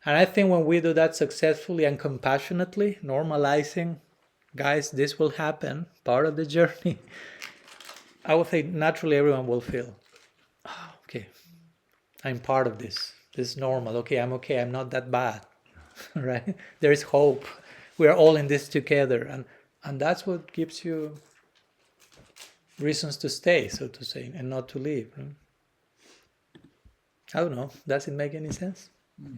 S1: And I think when we do that successfully and compassionately, normalizing, guys, this will happen, part of the journey, I would think naturally everyone will feel, okay, I'm part of this. This is normal. Okay, I'm not that bad, right? There is hope. We are all in this together. And that's what gives you reasons to stay, so to say, and not to leave. Right? I don't know. Does it make any sense?
S8: Yeah.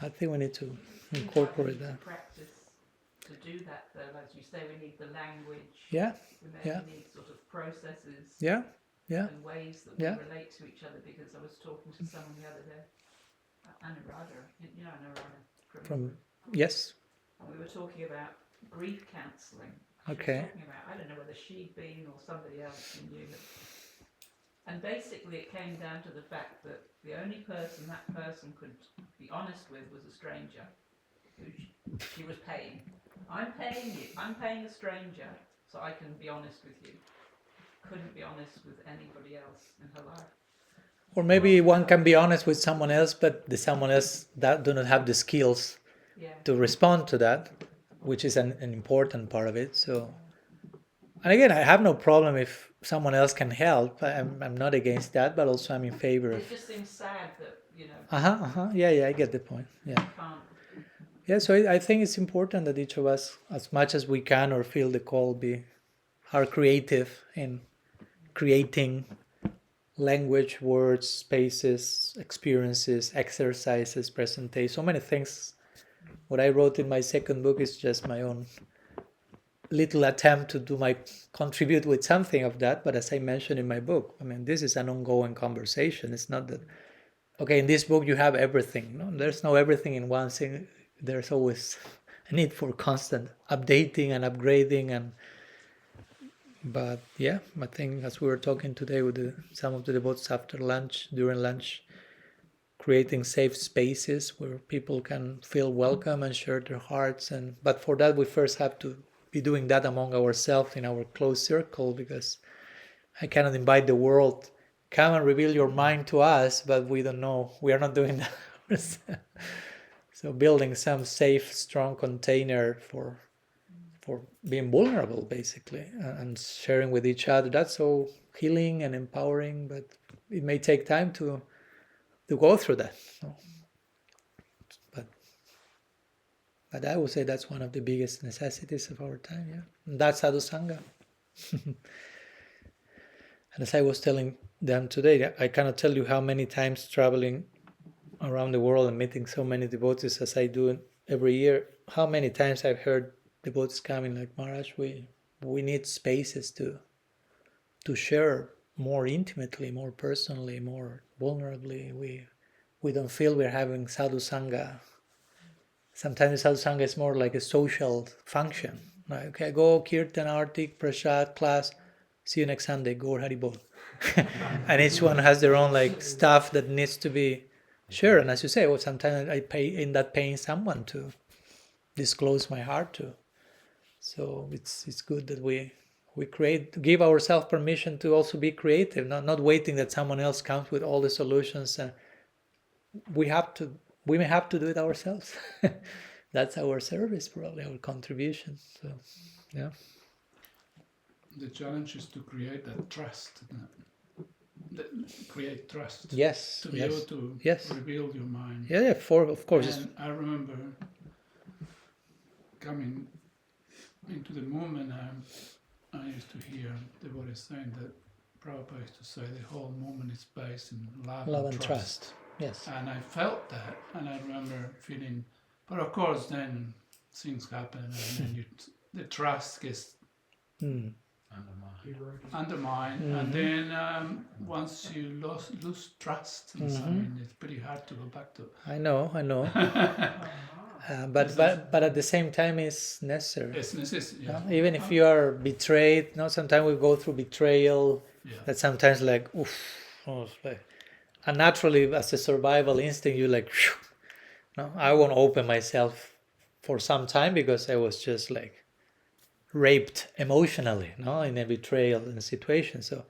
S1: I think we need to incorporate that.
S8: Practice to do that, though. As you say, we need the language.
S1: Yeah.
S8: We maybe need sort of processes.
S1: Yeah.
S8: And ways that we relate to each other. Because I was talking to someone the other day, Anuradha. You know Anuradha from
S1: Yes.
S8: and we were talking about grief counselling. She was
S1: Okay.
S8: talking about, I don't know whether she'd been or somebody else who knew it. And basically it came down to the fact that the only person that person could be honest with was a stranger who she was paying. I'm paying you. I'm paying a stranger so I can be honest with you. Couldn't be honest with anybody else in her life.
S1: Or maybe one can be honest with someone else, but the someone else that do not have the skills
S8: Yeah.
S1: to respond to that, which is an important part of it. So, and again, I have no problem if someone else can help. I'm not against that, but also I'm in favor of.
S8: It just seems sad that, you know,
S1: Yeah, I get the point. Yeah.
S8: can't.
S1: Yeah, so I think it's important that each of us, as much as we can or feel the call, are creative in creating language, words, spaces, experiences, exercises, presentations, so many things. What I wrote in my second book is just my own little attempt to contribute with something of that. But as I mentioned in my book, I mean, this is an ongoing conversation. It's not that, okay, in this book you have everything. No, there's no everything in one thing. There's always a need for constant updating and upgrading. But yeah, I think as we were talking today with some of the devotees after lunch, during lunch, creating safe spaces where people can feel welcome and share their hearts. But for that, we first have to be doing that among ourselves in our close circle, because I cannot invite the world, come and reveal your mind to us, but we don't know, we are not doing that ourselves. So building some safe, strong container for being vulnerable, basically, and sharing with each other, that's so healing and empowering, but it may take time to go through that. So, but I would say that's one of the biggest necessities of our time, yeah. And that's sadhusanga. And as I was telling them today, I cannot tell you how many times traveling around the world and meeting so many devotees as I do every year, how many times I've heard devotees coming like, Maharaj, we need spaces to share more intimately, more personally, more vulnerably. We don't feel we're having sadhusanga. Sometimes sadhusanga is more like a social function. Like, okay, go kirtan, artik, prasad, class, see you next Sunday, go Haribol. And each one has their own like stuff that needs to be shared. And as you say, well, sometimes I end up paying someone to disclose my heart to. So it's good that we give ourselves permission to also be creative, not waiting that someone else comes with all the solutions. And we may have to do it ourselves. That's our service, probably our contribution. So, yeah.
S5: The challenge is to create that trust. Create trust.
S1: Yes.
S5: To be able to reveal your mind.
S1: Yeah, of course.
S5: And I remember coming into the movement, I used to hear devotees saying that Prabhupada used to say the whole movement is based in love and trust.
S1: Yes.
S5: And I felt that, and I remember feeling, but of course then things happen, and then the trust gets undermined, and then once you lose trust in something, it's pretty hard to go back to.
S1: I know. But at the same time, it's necessary.
S5: It's necessary. Yeah.
S1: Even if you are betrayed, sometimes we go through betrayal.
S5: Yeah.
S1: That sometimes like, and naturally, as a survival instinct, you like, I won't open myself for some time because I was just like raped emotionally, in a betrayal situation. So,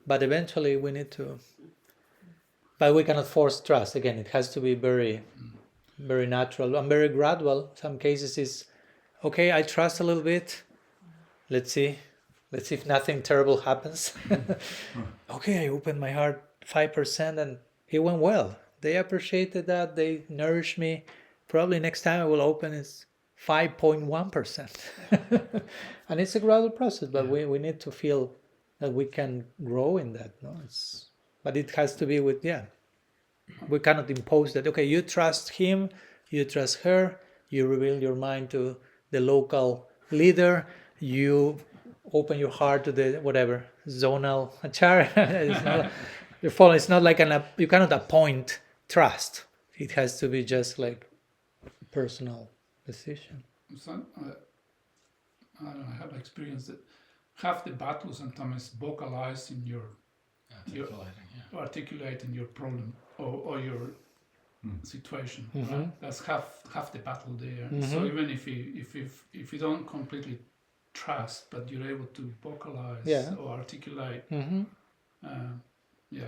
S1: but eventually we need to. But we cannot force trust. Again, it has to be very natural and very gradual. Some cases is, okay, I trust a little bit. Let's see if nothing terrible happens. Okay, I opened my heart 5% and it went well. They appreciated that. They nourished me. Probably next time I will open is 5.1%. And it's a gradual process, but we need to feel that we can grow in that. But it has to be with, we cannot impose that, okay, you trust him, you trust her, you reveal your mind to the local leader, you open your heart to the whatever, zonal acharya. It's not like you cannot appoint trust. It has to be just like personal position.
S5: Some, I don't know, I have experienced that half the battle sometimes vocalized in your articulating your problem or your situation. Right? That's half the battle there. So even if you don't completely trust, but you're able to vocalize or articulate,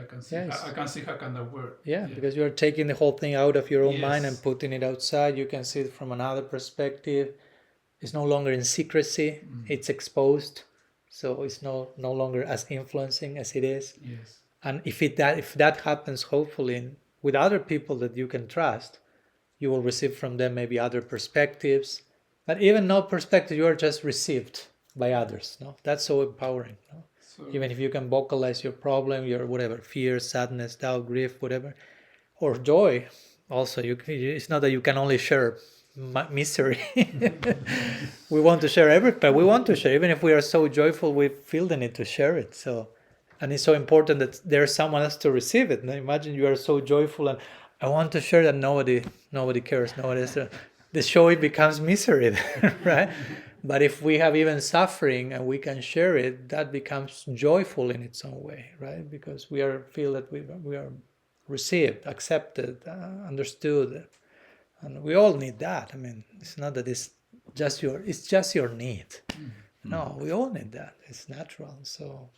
S5: I can see.
S1: Yes.
S5: I can see how can that work.
S1: Yeah, because you're taking the whole thing out of your own mind and putting it outside. You can see it from another perspective. It's no longer in secrecy. It's exposed, so it's no longer as influencing as it is.
S5: Yes.
S1: And if that happens, hopefully with other people that you can trust, you will receive from them maybe other perspectives. But even no perspective, you are just received by others. No, that's so empowering. No? So, even if you can vocalize your problem, your whatever fear, sadness, doubt, grief, whatever, or joy, also it's not that you can only share misery. We want to share everything, but we want to share. Even if we are so joyful, we feel the need to share it. So, and it's so important that there's someone else to receive it. Now, imagine you are so joyful and I want to share that nobody cares. The joy becomes misery, right? But if we have even suffering and we can share it, that becomes joyful in its own way, right? Because feel that we are received, accepted, understood, and we all need that. I mean, it's not that it's just your need. No, we all need that. It's natural. So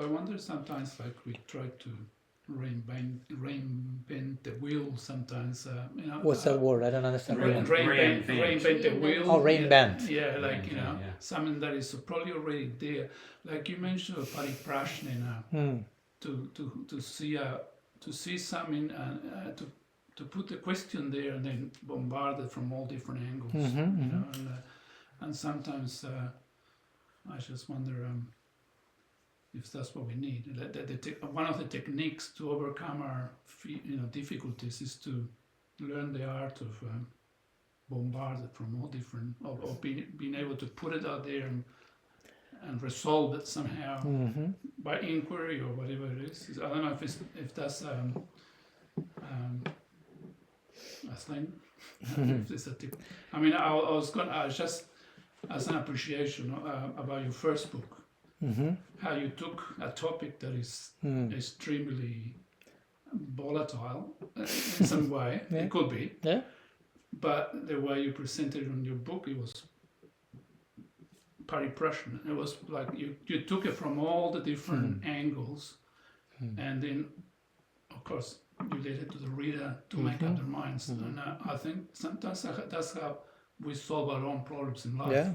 S5: I wonder sometimes, like we try to reinvent the wheel sometimes.
S1: What's that word? I don't understand.
S5: Reinvent the wheel.
S1: Oh, reinvent.
S5: Yeah, like something that is probably already there. Like you mentioned, pariprashnena, to see something and to put the question there and then bombard it from all different angles. And sometimes I just wonder. If that's what we need. One of the techniques to overcome our difficulties is to learn the art of bombard it from all different, or being able to put it out there and resolve it somehow by inquiry or whatever it is. I don't know if that's a thing. If it's a tip. I mean, I was just as an appreciation about your first book. How you took a topic that is extremely volatile in some way, it could be, but the way you presented it in your book, it was pariprashan. It was like you took it from all the different angles, and then, of course, you let it to the reader to make up their minds. And I think sometimes that's how we solve our own problems in life.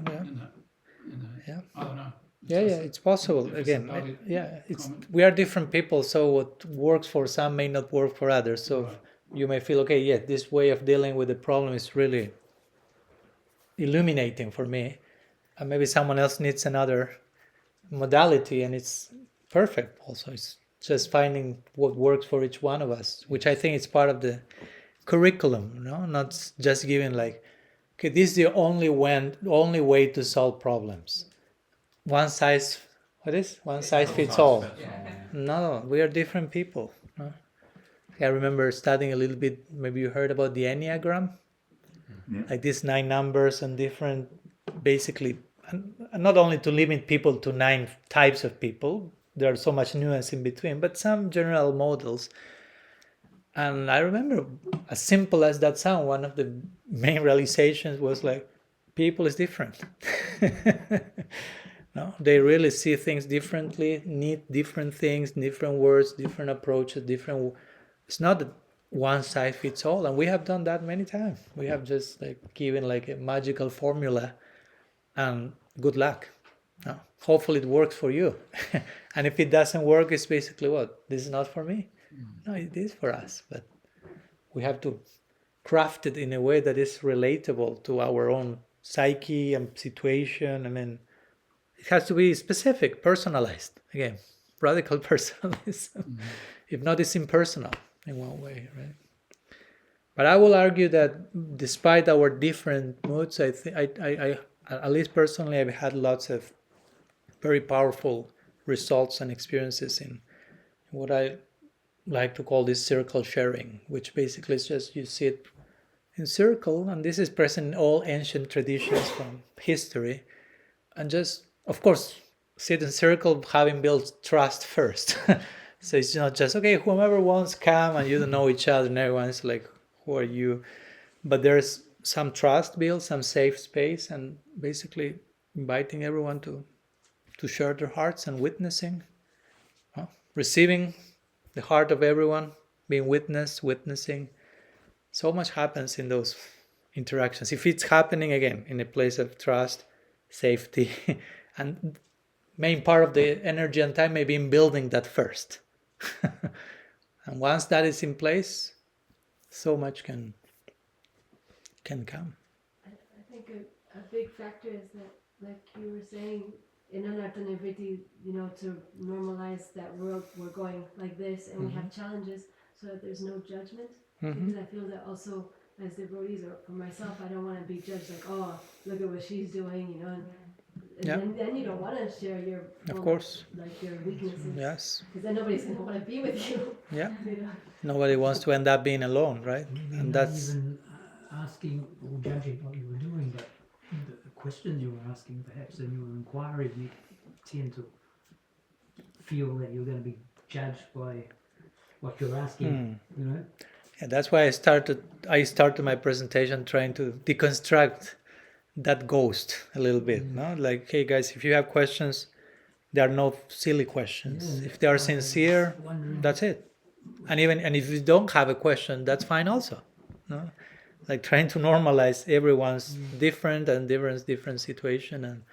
S5: I don't know.
S1: It's possible. Again, we are different people, so what works for some may not work for others. So you may feel, this way of dealing with the problem is really illuminating for me, and maybe someone else needs another modality, and it's perfect also. It's just finding what works for each one of us, which I think is part of the curriculum, not just giving this is the only way to solve problems. One size fits all. No, we are different people. I remember studying a little bit, maybe you heard about the Enneagram, like these 9 numbers and different, basically, not only to limit people to 9 types of people, there's so much nuance in between, but some general models. And I remember, as simple as that sound, one of the main realizations was people is different. No, they really see things differently, need different things, different words, different approaches, it's not that one size fits all, and we have done that many times. We have just given a magical formula and good luck. No, hopefully it works for you. And if it doesn't work, it's basically this is not for me. No, it is for us, but we have to craft it in a way that is relatable to our own psyche and situation. I mean, it has to be specific, personalized. Again, radical personalism. If not, it's impersonal in one way, right? But I will argue that despite our different moods, I at least personally, I've had lots of very powerful results and experiences in what I like to call this circle sharing, which basically is just you sit in circle, and this is present in all ancient traditions from history, and just, of course, sit in circle having built trust first. So it's not just, okay, whomever wants come, and you don't know each other, and everyone's like, who are you? But there's some trust built, some safe space, and basically inviting everyone to share their hearts and witnessing, receiving the heart of everyone, being witnessing. So much happens in those interactions. If it's happening again in a place of trust, safety, and main part of the energy and time may be in building that first. And once that is in place, so much can come.
S4: I think a big factor is that, like you were saying, in Anartha-nivritti, to normalize that we're going like this, and we have challenges, so that there's no judgment. Because I feel that also as devotees, or for myself, I don't want to be judged like, oh, look at what she's doing, and then you don't want to share your,
S1: Of course,
S4: like your weaknesses.
S1: yes.
S4: Because then nobody's going to want to be with you.
S1: Yeah. Nobody wants to end up being alone, right?
S9: Maybe
S1: And
S9: not
S1: that's
S9: even asking or judging what you were doing, but the questions you were asking, perhaps in your inquiry, you tend to feel that you're going to be judged by what you're asking,
S1: Yeah, that's why I started my presentation trying to deconstruct that ghost a little bit. No, like, hey guys, if you have questions, there are no silly questions.
S9: Yeah,
S1: if they are sincere, that's it. And if you don't have a question, that's fine also. No, like trying to normalize everyone's different situation.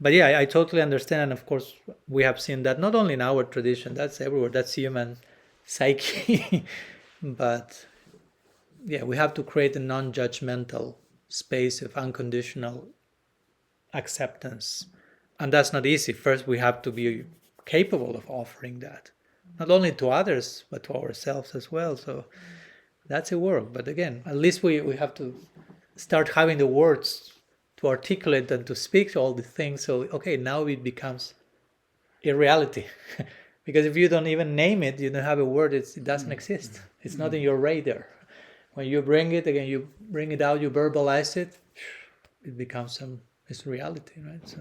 S1: But yeah, I totally understand, and of course we have seen that not only in our tradition, that's everywhere, that's human psyche. But yeah, we have to create a non-judgmental space of unconditional acceptance, and that's not easy. First, we have to be capable of offering that, not only to others but to ourselves as well. So that's a work. But again, at least we have to start having the words to articulate and to speak to all the things. So okay, now it becomes a reality. Because if you don't even name it, you don't have a word, it doesn't exist. It's not in your radar. When you bring it, again, you bring it out, you verbalize it, it becomes it's reality, right? So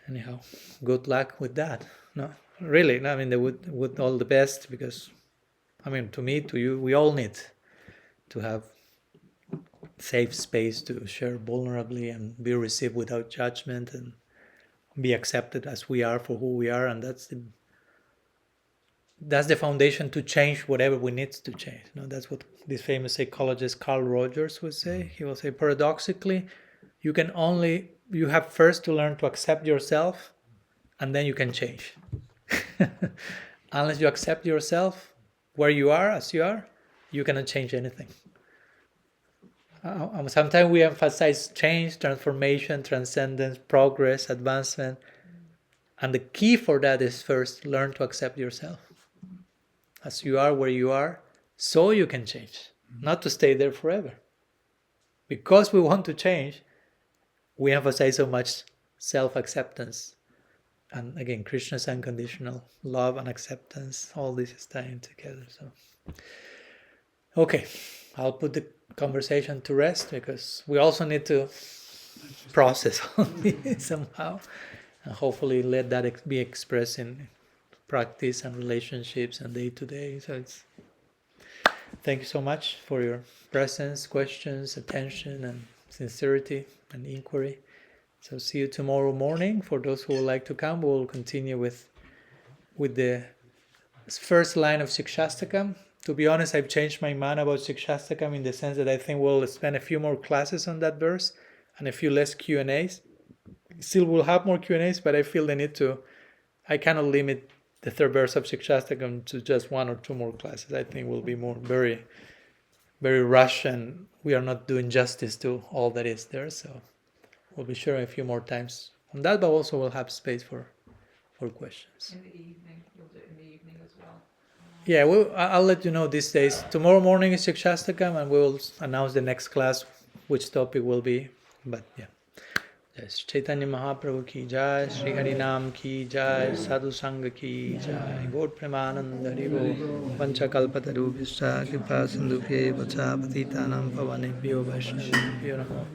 S1: anyhow, good luck with that. No, really, I mean, with all the best, because, I mean, to me, to you, we all need to have safe space to share vulnerably and be received without judgment and be accepted as we are for who we are, and that's the foundation to change whatever we need to change. That's what this famous psychologist Carl Rogers would say. He will say, paradoxically, you have first to learn to accept yourself, and then you can change. Unless you accept yourself where you are, as you are, you cannot change anything. Sometimes we emphasize change, transformation, transcendence, progress, advancement. And the key for that is first learn to accept yourself as you are, where you are, so you can change, not to stay there forever. Because we want to change, we emphasize so much self-acceptance. And again, Krishna's unconditional love and acceptance, all this is tying together. So, okay, I'll put the conversation to rest, because we also need to process all this somehow, and hopefully let that be expressed in practice and relationships and day to day. So thank you so much for your presence, questions, attention, and sincerity and inquiry. So see you tomorrow morning. For those who would like to come, we'll continue with the first line of Shikshastakam. To be honest, I've changed my mind about Shikshastakam in the sense that I think we'll spend a few more classes on that verse and a few less Q&As. Still, we'll have more Q&As, but I feel the need to, I cannot limit the third verse of Shikshastakam to just one or two more classes. I think we'll be more very, very rushed, and we are not doing justice to all that is there. So we'll be sharing a few more times on that, but also we'll have space for questions.
S8: In the evening, you'll do it in the evening as well.
S1: Yeah, I'll let you know these days. Tomorrow morning is Shikshastakam, and we will announce the next class, which topic will be. But yeah, Chaitanya Mahaprabhu ki jai, Sri Harinam ki jai, Sadhu Sangha ki jai, Gaur Premananda Haribo, Vancha Kalpataru Vishta Kripa Sindhubhye Vacha Patitanam Pavanebhyo Vaishnavibhyo Namo